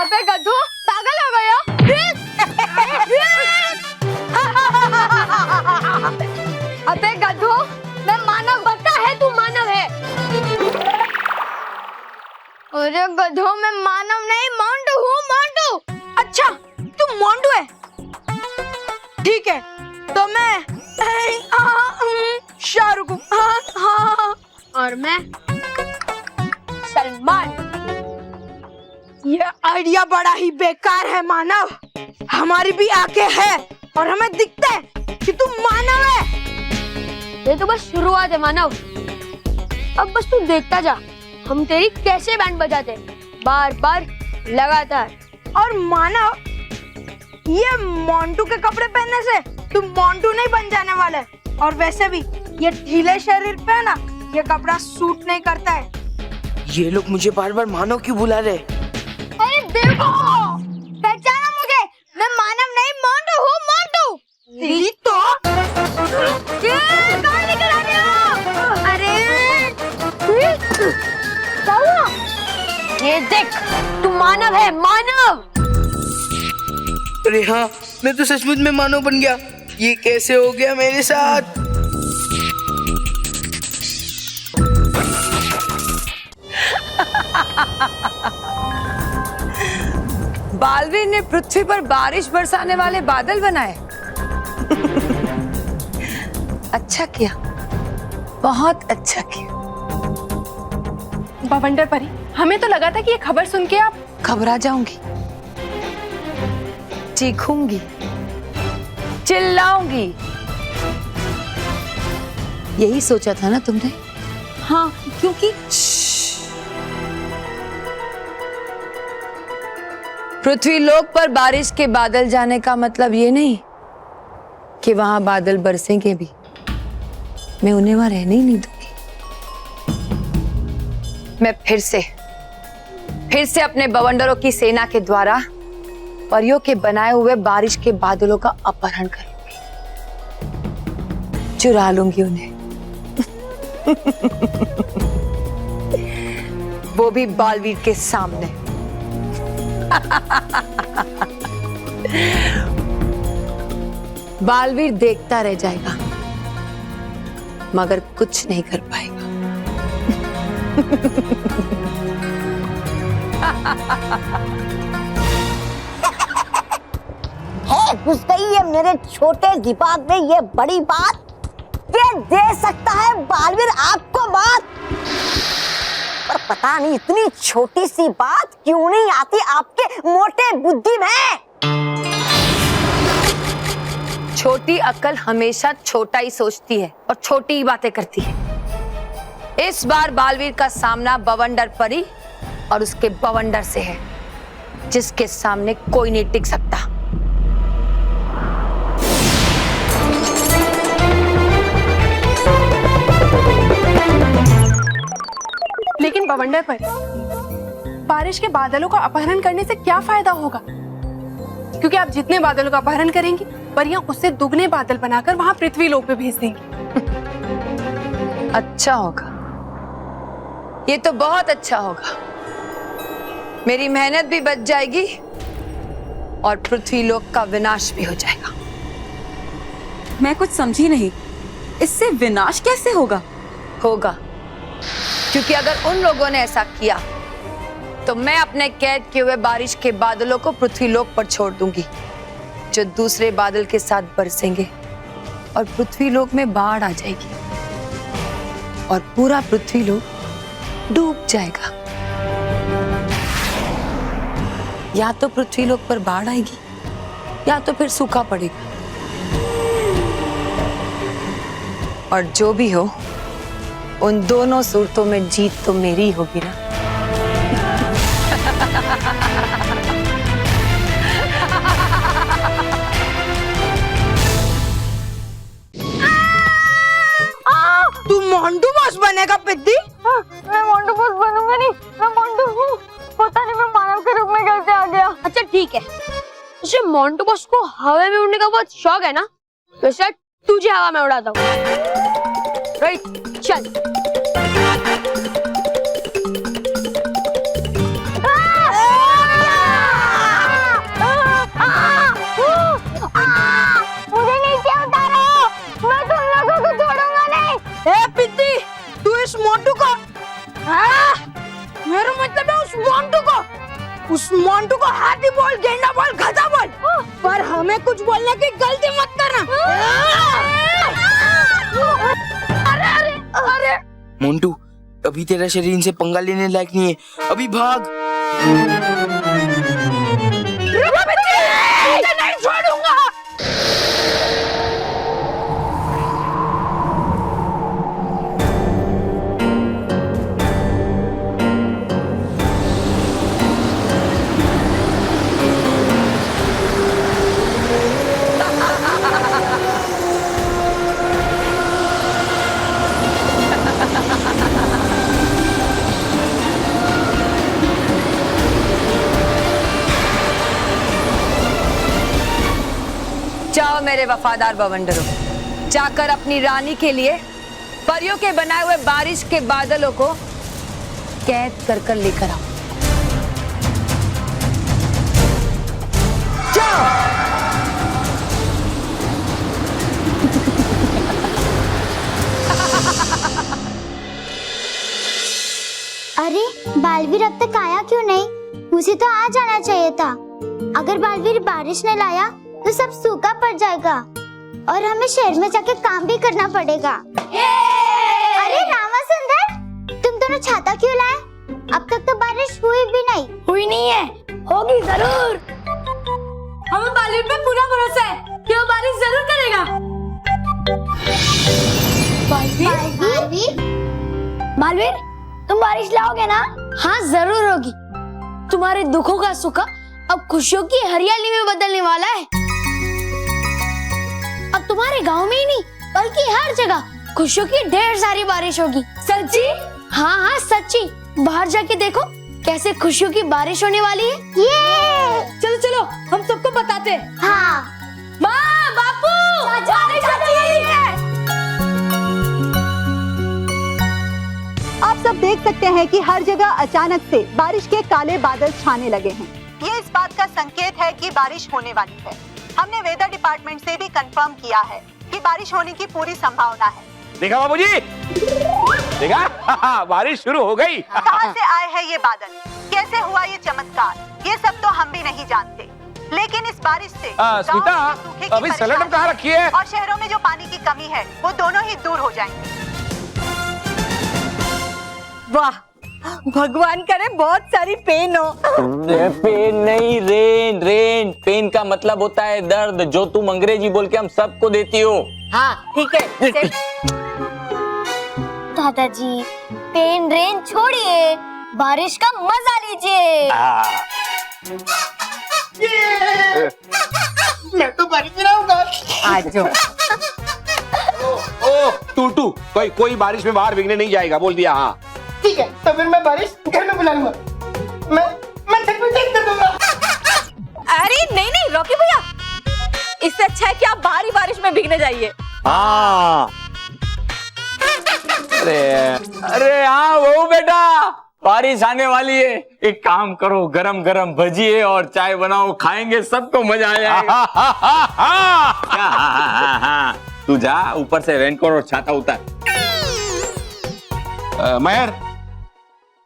अबे गधो, पागल हो गया? अबे गधो, मैं मानव बनता है, तू मानव है। अरे गधो, मैं मानव नहीं मोंटू हूँ, मोंटू। अच्छा, तू मोंटू है? ठीक है, तो मैं शाहरुख हूँ। और मैं सलमान। ये आइडिया बड़ा ही बेकार है मानव। हमारी भी आंखें हैं और हमें दिखता है कि तू मानव है। ये तो बस शुरुआत है मानव। अब बस तू देखता जा, हम तेरी कैसे बैंड बजाते, बार बार लगातार। और मानव, ये मोंटू के कपड़े पहनने से तू मोंटू नहीं बन जाने वाले। और वैसे भी ये ढीले शरीर पे है ना, ये कपड़ा सूट नहीं करता है। ये लोग मुझे बार बार मानव क्यों बुला रहे? अरे देखो, पहचाना मुझे? मैं मानव नहीं, मोंटू हूँ, मोंटू। तेरी तो ये कहाँ लेकर आ रहे हो? अरे क्या हुआ? ये देख, तू मानव है, मानव। अरे हाँ, मैं तो सचमुच में मानव बन गया। ये कैसे हो गया मेरे साथ? बालवीर ने पृथ्वी पर बारिश बरसाने वाले बादल बनाए। अच्छा किया, बहुत अच्छा किया। बवंडर परी, हमें तो लगा था कि ये खबर सुन के आप घबरा जाऊंगी, चीखूंगी, चिल्लाऊंगी। यही सोचा था ना तुमने? हाँ, क्योंकि पृथ्वी लोक पर बारिश के बादल जाने का मतलब ये नहीं कि वहां बादल बरसेंगे भी। मैं उन्हें वहां रहने ही नहीं दूंगी। मैं फिर से अपने बवंडरों की सेना के द्वारा परियों के बनाए हुए बारिश के बादलों का अपहरण करूंगी, चुरा लूंगी उन्हें। वो भी बालवीर के सामने। बालवीर देखता रह जाएगा, मगर कुछ नहीं कर पाएगा। है घुस गई है मेरे छोटे दिमाग में ये बड़ी बात। ये दे सकता है बालवीर आपको बात, पर पता नहीं इतनी छोटी सी बात क्यों नहीं आती आपके मोटे बुद्धि में। छोटी अक्ल हमेशा छोटा ही सोचती है और छोटी ही बातें करती है। इस बार बालवीर का सामना बवंडर परी और उसके बवंडर से है, जिसके सामने कोई नहीं टिक सकता। लेकिन बवंडर परी, बारिश के बादलों का अपहरण करने से क्या फायदा होगा? क्योंकि आप जितने बादलों का अपहरण करेंगी, परियां उससे दुगने बादल बनाकर वहां पृथ्वी लोक पे भेज देंगी। अच्छा होगा, ये तो बहुत अच्छा होगा। मेरी मेहनत भी बच जाएगी और पृथ्वी लोक का विनाश भी हो जाएगा। मैं कुछ समझी नहीं, इससे विनाश कैसे होगा? होगा, क्योंकि अगर उन लोगों ने ऐसा किया तो मैं अपने कैद किए हुए बारिश के बादलों को पृथ्वी लोक पर छोड़ दूंगी, जो दूसरे बादल के साथ बरसेंगे और पृथ्वी लोक में बाढ़ आ जाएगी और पूरा पृथ्वी लोक डूब जाएगा। या तो पृथ्वी लोक पर बाढ़ आएगी या तो फिर सूखा पड़ेगा। और जो भी हो, उन दोनों सूरतों में जीत तो मेरी होगी ना। तू मोंटू बॉस बनेगा पिद्दी? मैं मोंटू बॉस बनूंगा नहीं, मैं मोंटू हूँ। पता नहीं मैं मानव के रूप में कैसे आ गया। अच्छा ठीक है, उसे मोंटू बॉस को हवा में उड़ने का बहुत शौक है ना, वैसे तुझे हवा में उड़ाता हूँ। राइट, चल। मुझे नीचे उतारो, मैं तुम लोगों को छोड़ूंगा नहीं। ए पिद्दी, तू इस मोंटू को, मेरा मतलब है उस मोंटू को हाथी बोल, गेंडा बोल, गधा बोल, पर हमें कुछ बोलने की गलती मत करना। अरे अरे अरे मोंटू, अभी तेरा शरीर इनसे पंगा लेने लायक नहीं है, अभी भाग। नहीं छोड़ूंगा। मेरे वफादार बवंडरों, जाकर अपनी रानी के लिए परियों के बनाए हुए बारिश के बादलों को कैद कर कर लेकर आओ। जाओ। अरे बालवीर अब तक आया क्यों नहीं? मुझे तो आ जाना चाहिए था। अगर बालवीर बारिश ने लाया तो सब सूखा पड़ जाएगा और हमें शहर में जाके काम भी करना पड़ेगा। अरे रामा सुंदर, तुम दोनों छाता क्यों लाए? अब तक तो बारिश हुई भी नहीं। हुई नहीं है, होगी जरूर। हमें बालवीर पे पूरा भरोसा है कि वो बारिश जरूर करेगा। बालवीर, बालवीर, तुम बारिश लाओगे ना? हाँ जरूर होगी। तुम्हारे दुखों का सुखा अब खुशियों की हरियाली में बदलने वाला है। अब तुम्हारे गांव में ही नहीं बल्कि हर जगह खुशियों की ढेर सारी बारिश होगी। सच्ची? हाँ हाँ सच्ची। बाहर जाके देखो कैसे खुशियों की बारिश होने वाली है। ये चलो चलो हम सबको बताते हैं। हाँ। माँ, बापू, बारिश होने वाली है। आप सब देख सकते हैं कि हर जगह अचानक से बारिश के काले बादल छाने लगे हैं। ये इस बात का संकेत है कि बारिश होने वाली है। हमने वेदर डिपार्टमेंट से भी कंफर्म किया है कि बारिश होने की पूरी संभावना है। देखा बाबूजी, देखा बारिश शुरू हो गई। कहां से आए हैं ये बादल, कैसे हुआ ये चमत्कार, ये सब तो हम भी नहीं जानते। लेकिन इस बारिश से स्मिता, अभी सिलेंडर कहाँ रखी है? और शहरों में जो पानी की कमी है वो दोनों ही दूर हो जाएंगे। वाह, भगवान करे बहुत सारी पेन हो। पेन नहीं, रेन। रेन पेन का मतलब होता है दर्द, जो तुम अंग्रेजी बोल के हम सबको देती हो। हाँ ठीक है। दादाजी, पेन रेन छोड़िए, बारिश का मजा लीजिए। मैं तो बारिश में रहूंगा। आज ओ टूटू, कोई बारिश में बाहर भीगने नहीं जाएगा, बोल दिया। हाँ ठीक है, तो फिर मैं बारिश घर में बुला लूंगा। मैं छत पे चेक कर दूंगा। अरे नहीं नहीं रॉकी भैया, इससे अच्छा है कि आप बाहरी बारिश में भीगने जाइए। हाँ, अरे हाँ वो बेटा, बारिश आने वाली है। एक काम करो, गरम गरम भजिए और चाय बनाओ, खाएंगे, सबको मजा आएगा। तू जा, ऊपर से रेनकोट और छाता उतार।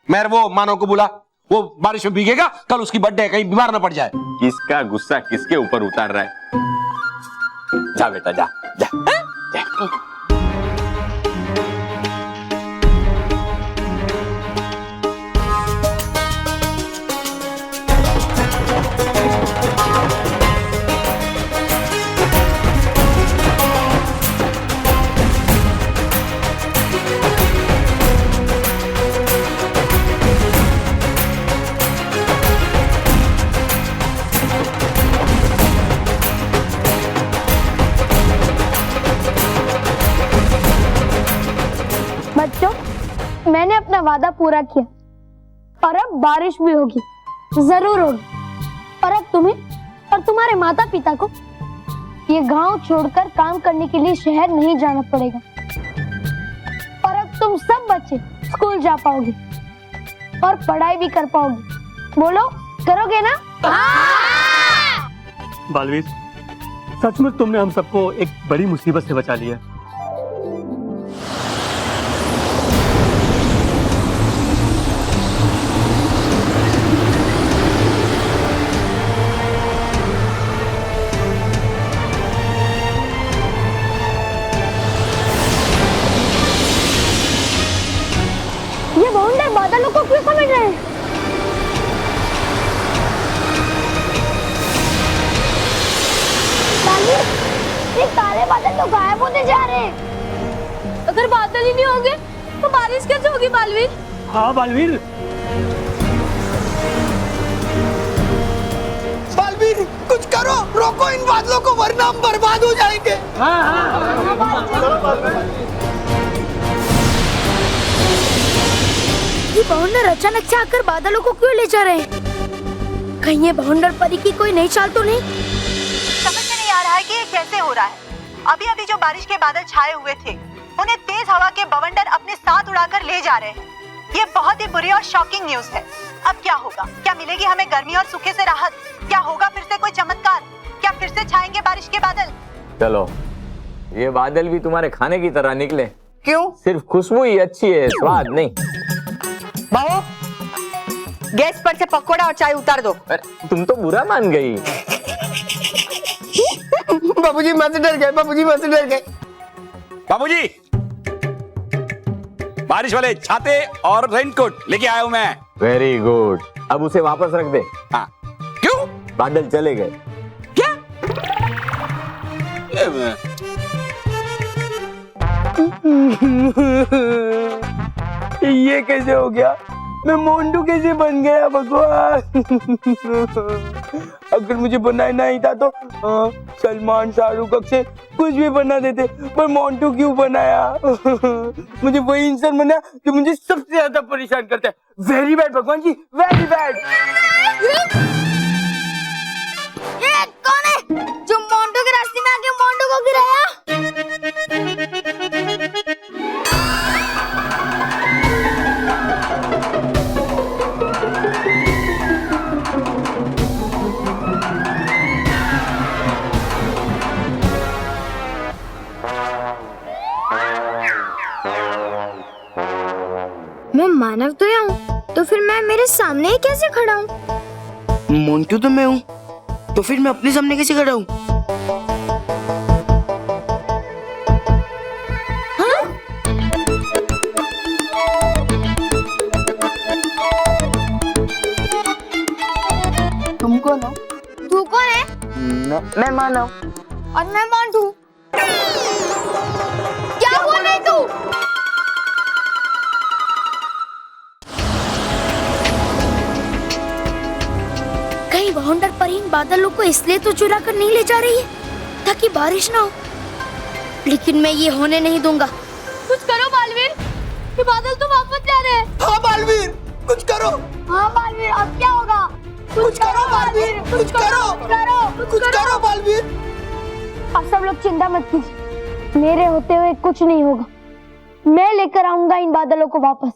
महर वो मानव को बुला, वो बारिश में भीगेगा, कल उसकी बर्थडे है, कहीं बीमार ना पड़ जाए। किसका गुस्सा किसके ऊपर उतार रहा है? जा बेटा जा जा, जा। बच्चों, मैंने अपना वादा पूरा किया और अब बारिश भी होगी, जरूर होगी। और अब तुम्हें और तुम्हारे माता पिता को ये गांव छोड़कर काम करने के लिए शहर नहीं जाना पड़ेगा। और अब तुम सब बच्चे स्कूल जा पाओगे और पढ़ाई भी कर पाओगे। बोलो, करोगे ना? बालवीर, सचमुच तुमने हम सबको एक बड़ी मुसीबत से बचा लिया। ये बाउंडर बादलों को क्यों समझ रहे हैं? ये काले बादल तो गायब होते जा रहे हैं। अगर बादल ही नहीं होंगे तो बारिश कैसे होगी बालवीर? हाँ बालवीर, बालवीर कुछ करो, रोको इन बादलों को, वरना हम बर्बाद हो जाएंगे। ये बाउंडर अचानक से आकर बादलों को क्यों ले जा रहे हैं? कहीं ये बाउंडर परी की कोई नई चाल तो नहीं? समझ में नहीं आ रहा है कि ये कैसे हो रहा है। अभी अभी जो बारिश के बादल छाए हुए थे उन्हें तेज हवा के बवंडर अपने साथ उड़ाकर ले जा रहे हैं। ये बहुत ही बुरी और शॉकिंग न्यूज है। अब क्या होगा? क्या मिलेगी हमें गर्मी और सूखे से राहत? क्या होगा फिर से कोई चमत्कार? क्या फिर से छाएंगे बारिश के बादल? चलो, ये बादल भी तुम्हारे खाने की तरह निकले। क्यों? सिर्फ खुशबू ही अच्छी है, स्वाद नहीं। बहू, गैस पर से पकौड़ा और चाय उतार दो। अरे तुम तो बुरा मान गई। बाबूजी मैं से डर गए, बाबूजी मैं से डर गए। बाबूजी, बारिश वाले छाते और रेनकोट लेके आया हूं मैं। वेरी गुड, अब उसे वापस रख दे। हाँ। क्यों? बादल चले गए। क्या? ये कैसे हो गया? मैं मोंटू कैसे बन गया भगवान? अगर मुझे बनाना ही था तो सलमान शाहरुख अक्षय कुछ भी बना देते, पर मोंटू क्यों बनाया? मुझे वही इंसान बना जो मुझे सबसे ज्यादा परेशान करता है। वेरी बैड भगवान जी, वेरी बैड। ये कौन है जो मोंटू के रास्ते में आके मोंटू को गिराया? मैं मानव तो यहाँ हूँ, तो फिर मैं मेरे सामने ही कैसे खड़ा हूँ? मोंटू तो मैं हूँ, तो फिर मैं अपने सामने कैसे खड़ा हूँ? तुम कौन हो? तू कौन है? मैं मानव। और मैं मोंटू। क्या बोल रही तू? कहीं बवंडर पर इन बादलों को इसलिए तो चुरा कर नहीं ले जा रही है ताकि बारिश ना हो, लेकिन मैं ये होने नहीं दूंगा। कुछ करो बालवीर, ये बादल तो वापस जा रहे हैं। हाँ बालवीर, कुछ करो। हाँ बालवीर, अब क्या होगा? कुछ करो बालवीर, कुछ करो बालवीर। आप सब लोग चिंता मत कीजिए, मेरे होते हुए कुछ नहीं होगा। मैं लेकर आऊंगा इन बादलों को वापस।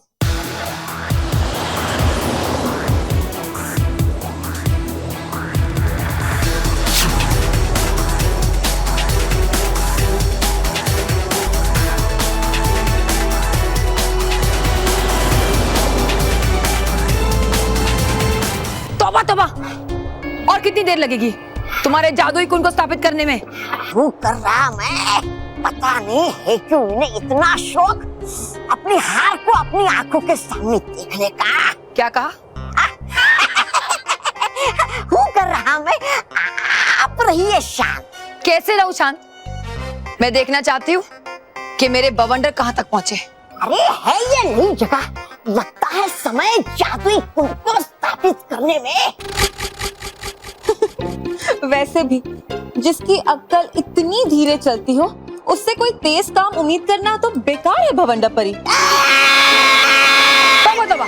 तौबा तौबा, और कितनी देर लगेगी तुम्हारे जादुई कुंड को स्थापित करने में? वो कर रहा मैं, पता नहीं है क्यों इन्हें इतना शौक अपनी हार को अपनी आंखों के सामने देखने का। क्या कहा? वो कर रहा मैं, आप रहिए शांत। कैसे रहूं शांत? मैं देखना चाहती हूँ कि मेरे बवंडर कहाँ तक पहुँचे। अरे है ये नई जगह, लगता है समय जादुई कुंड को स्थापित करने में। वैसे भी जिसकी अक्ल इतनी धीरे चलती हो, उससे कोई तेज काम उम्मीद करना तो बेकार है भवंडर परी। तौबा तौबा।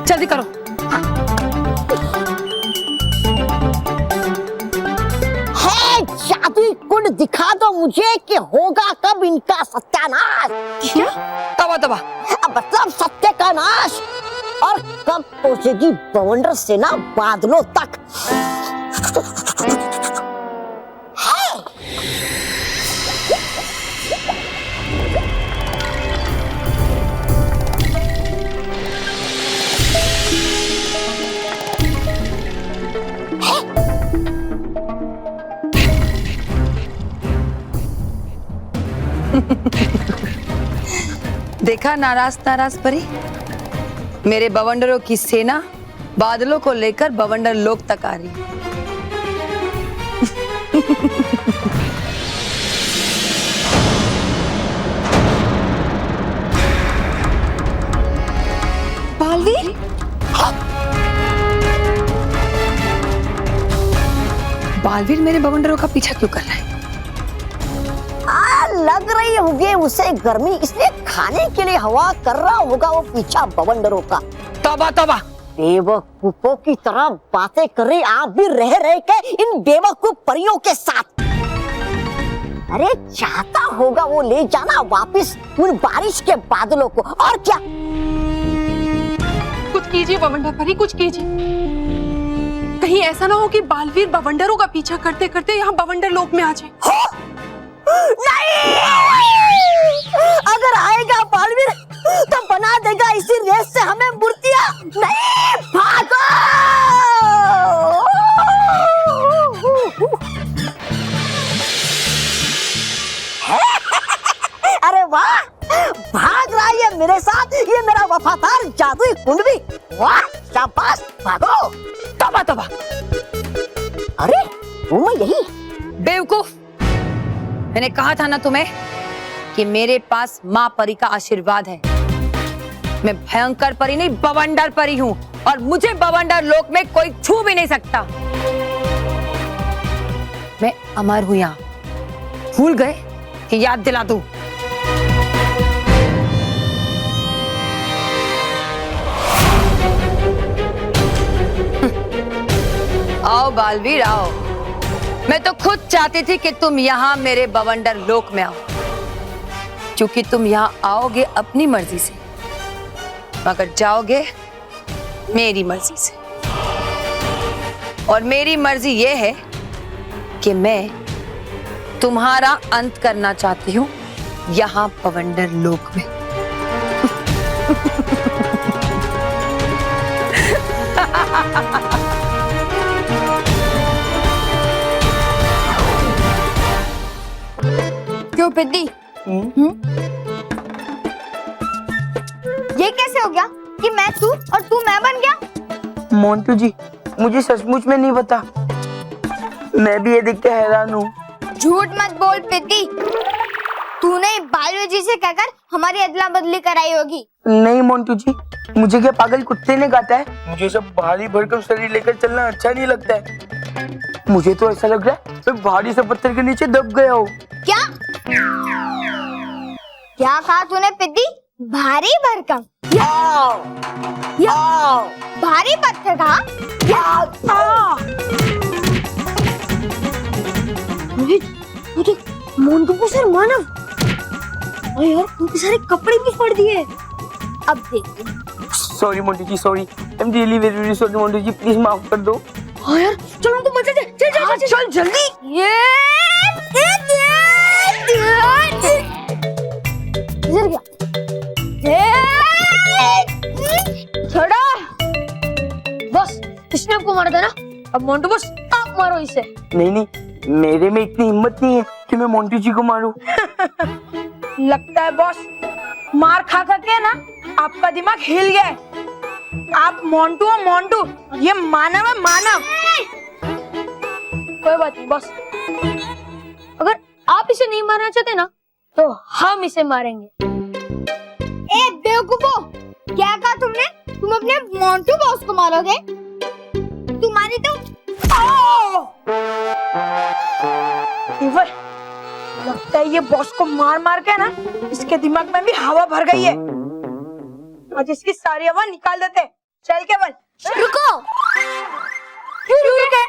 जल्दी करो। है जादुई कुंड दिखा दो मुझे कि होगा कब इनका सत्यानाश। क्या? तौबा तौबा। मतलब सत्य का नाश, और कब पहुंचेगी बवंडर सेना बादलों तक। देखा नाराज नाराज परी, मेरे बवंडरों की सेना बादलों को लेकर बवंडर लोक तक आ रही है। बालवीर, बालवीर मेरे बवंडरों का पीछा क्यों कर रहा है? लग रही होगी उसे गर्मी, इसलिए खाने के लिए हवा कर रहा होगा वो पीछा बवंडरों का। तौबा तौबा। बेवकूफों की तरह बातें कर रही आप भी रह के इन बेवकूफ परियों के साथ। अरे चाहता होगा वो ले जाना वापस उन बारिश के बादलों को, और क्या। कुछ कीजिए बवंडर परी, कुछ कीजिए। कहीं ऐसा ना हो कि बालवीर बवंडरों का पीछा करते करते यहाँ बवंडर लोक में आ जाए। नहीं, अगर आएगा बालवीर तो बना देगा इसी रेस से हमें मूर्तियां। नहीं, भागो। अरे वाह, भाग रहा है मेरे साथ, ये मेरा वफादार जादुई कुंडली। वाह, शाबाश, भागो। तौबा तौबा। अरे वो मैं यही। बेवकूफ, मैंने कहा था ना तुम्हें कि मेरे पास माँ परी का आशीर्वाद है। मैं भयंकर परी नहीं, बवंडर परी हूँ, और मुझे बवंडर लोक में कोई छू भी नहीं सकता। मैं अमर हूँ यहाँ, भूल गए कि याद दिला दूं। आओ बालवीर आओ, मैं तो खुद चाहती थी कि तुम यहाँ मेरे बवंडर लोक में आओ, क्योंकि तुम यहाँ आओगे अपनी मर्जी से, मगर जाओगे मेरी मर्जी से। और मेरी मर्जी ये है कि मैं तुम्हारा अंत करना चाहती हूँ यहाँ बवंडर लोक में। क्यों पिद्दी? ये कैसे हो गया कि मैं तू और तू मैं बन गया? मोंटू जी, मुझे सचमुच में नहीं पता। मैं भी ये देख के हैरान हूँ। झूठ मत बोल पिद्दी, तूने बालवीर जी से कहकर हमारी अदला बदली कराई होगी। नहीं मोंटू जी, मुझे क्या पागल कुत्ते ने काटा है? मुझे सब भारी भरकम शरीर लेकर चलना अच्छा नहीं लगता है। मुझे तो ऐसा लग रहा है मैं भारी से पत्थर के नीचे दब गया हूँ। क्या क्या कहा तूने पिद्दी? भारी भरकम? या भारी पत्थर कहा? मुझे मोंटू को सर मानव, और यार उनके सारे कपड़े भी फाड़ दिए। अब देख। Sorry Montu ji, sorry. I am really very sorry Montu ji, please माफ कर दो। हाँ यार, चलो उनको मजे दे। चल जल्दी। ये गिर गया। छोड़ो बस, इसने आपको मारा था ना, अब मोंटू बस आप मारो इसे। नहीं नहीं, मेरे में इतनी हिम्मत नहीं है कि मैं मोंटू जी को मारूं। लगता है बॉस, मार खा के ना आपका दिमाग हिल गया है। आप मोंटू हो मोंटू, ये मानव है मानव। कोई बात नहीं बॉस, अगर आप इसे नहीं मारना चाहते ना तो हम इसे मारेंगे। ए बेवकूफो, क्या कहा तुमने? तुम अपने मोंटू बॉस को मारोगे? तुम्हारी तो लगता है ये बॉस को मार मार के ना इसके दिमाग में भी हवा भर गई है। आज इसकी सारी हवा निकाल देते हैं। चल के बल। रुको। क्यों रुके?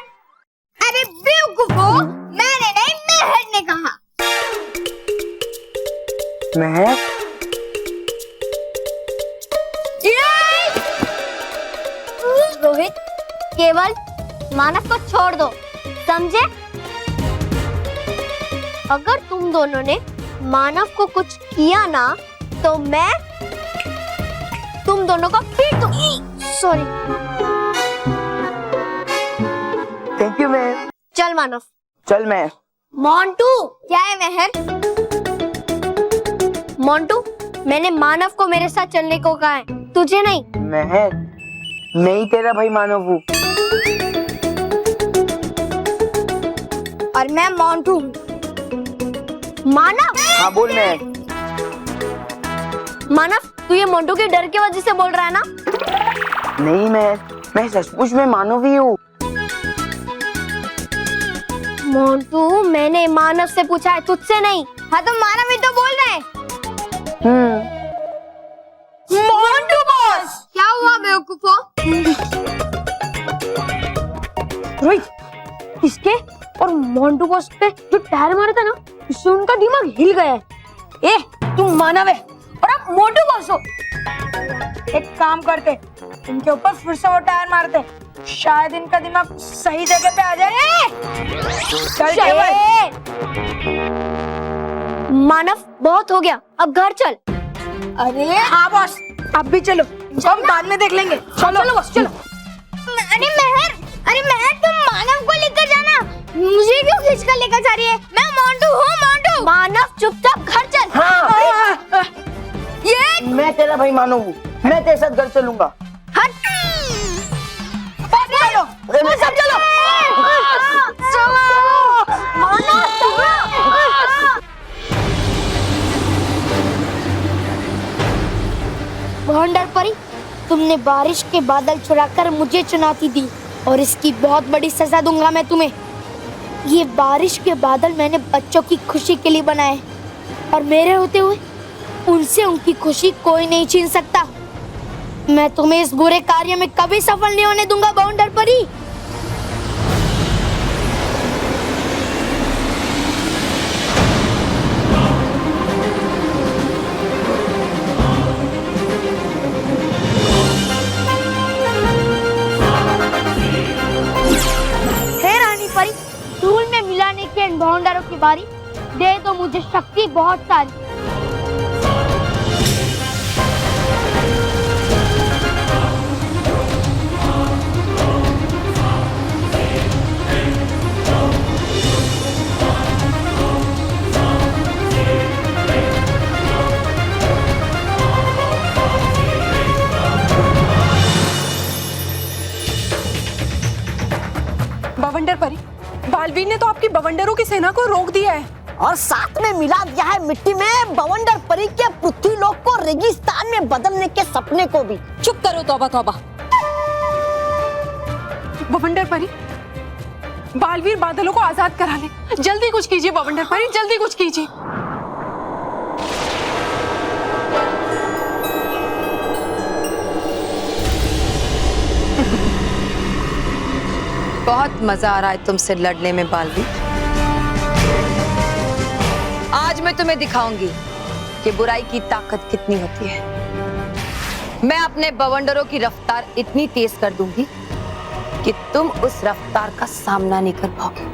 अरे बेवकूफो, मैंने नहीं, महर ने कहा। मैं रोहित, केवल मानव को छोड़ दो, समझे? अगर तुम दोनों ने मानव को कुछ किया ना तो मैं तुम दोनों को पीटूंगी। सॉरी। Thank you ma'am. चल मानव। चल मैं। मोंटू। क्या है महर? मोंटू, मैंने मानव को मेरे साथ चलने को कहा है, तुझे नहीं। मैं ही तेरा भाई मानव हूँ। और मैं मोंटू हूँ। मानव। हाँ बोल। मानव, तू ये मोंटू के डर की वजह से बोल रहा है ना? नहीं, मैं सचमुच में मानव ही हूँ। मोंटू, मैंने मानव से पूछा है, तुझसे नहीं। हाँ तो मानव ही तो बोल रहे हैं। मोंटू बॉस, क्या हुआ बेवकूफ? रोहित, इसके और मोंटू बॉस पे जो टायर मारा था ना, इससे उनका दिमाग हिल गया है। ए, तुम मानव है और आप मोटू बॉस हो। एक काम करते, इनके ऊपर फिर से वो टायर मारते, शायद इनका दिमाग सही जगह पे आ जाए। चल भाई। मानव, बहुत हो गया, अब घर चल। अरे हाँ बॉस, अब भी चलो, हम बाद में देख लेंगे। चलो चलो बॉस, चलो। अरे महर, तुम मानव को लेकर जाना, मुझे क्यों खींच कर लेकर जा रही है? मैं मोंटू हूँ, मोंटू। मानव, चुपचाप घर चल। हाँ। ये मैं तेरा भाई मानो हूँ, मैं तेरे साथ घर चलूंगा। हट। चलो सब चलो। भवंडर परी, तुमने बारिश के बादल चुराकर मुझे चुनौती दी और इसकी बहुत बड़ी सजा दूंगा मैं तुम्हें। ये बारिश के बादल मैंने बच्चों की खुशी के लिए बनाए और मेरे होते हुए उनसे उनकी खुशी कोई नहीं छीन सकता। मैं तुम्हें इस बुरे कार्य में कभी सफल नहीं होने दूंगा भवंडर परी। धूल में मिलाने के इन भवंडरों की बारी, दे दो मुझे शक्ति बहुत सारी। बवंडर परी, बालवीर ने तो आपकी बवंडरों की सेना को रोक दिया है और साथ में मिला दिया है मिट्टी में बवंडर परी के पृथ्वी लोक को रेगिस्तान में बदलने के सपने को भी। चुप करो, तौबा तौबा। बवंडर परी, बालवीर बादलों को आजाद करा ले। जल्दी कुछ कीजिए बवंडर परी, जल्दी कुछ कीजिए। बहुत मजा आ रहा है तुमसे लड़ने में बालवीर। आज मैं तुम्हें दिखाऊंगी कि बुराई की ताकत कितनी होती है। मैं अपने बवंडरों की रफ्तार इतनी तेज कर दूंगी कि तुम उस रफ्तार का सामना नहीं कर पाओगे।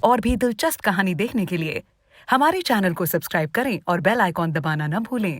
और भी दिलचस्प कहानी देखने के लिए हमारे चैनल को सब्सक्राइब करें और बेल आइकॉन दबाना न भूलें।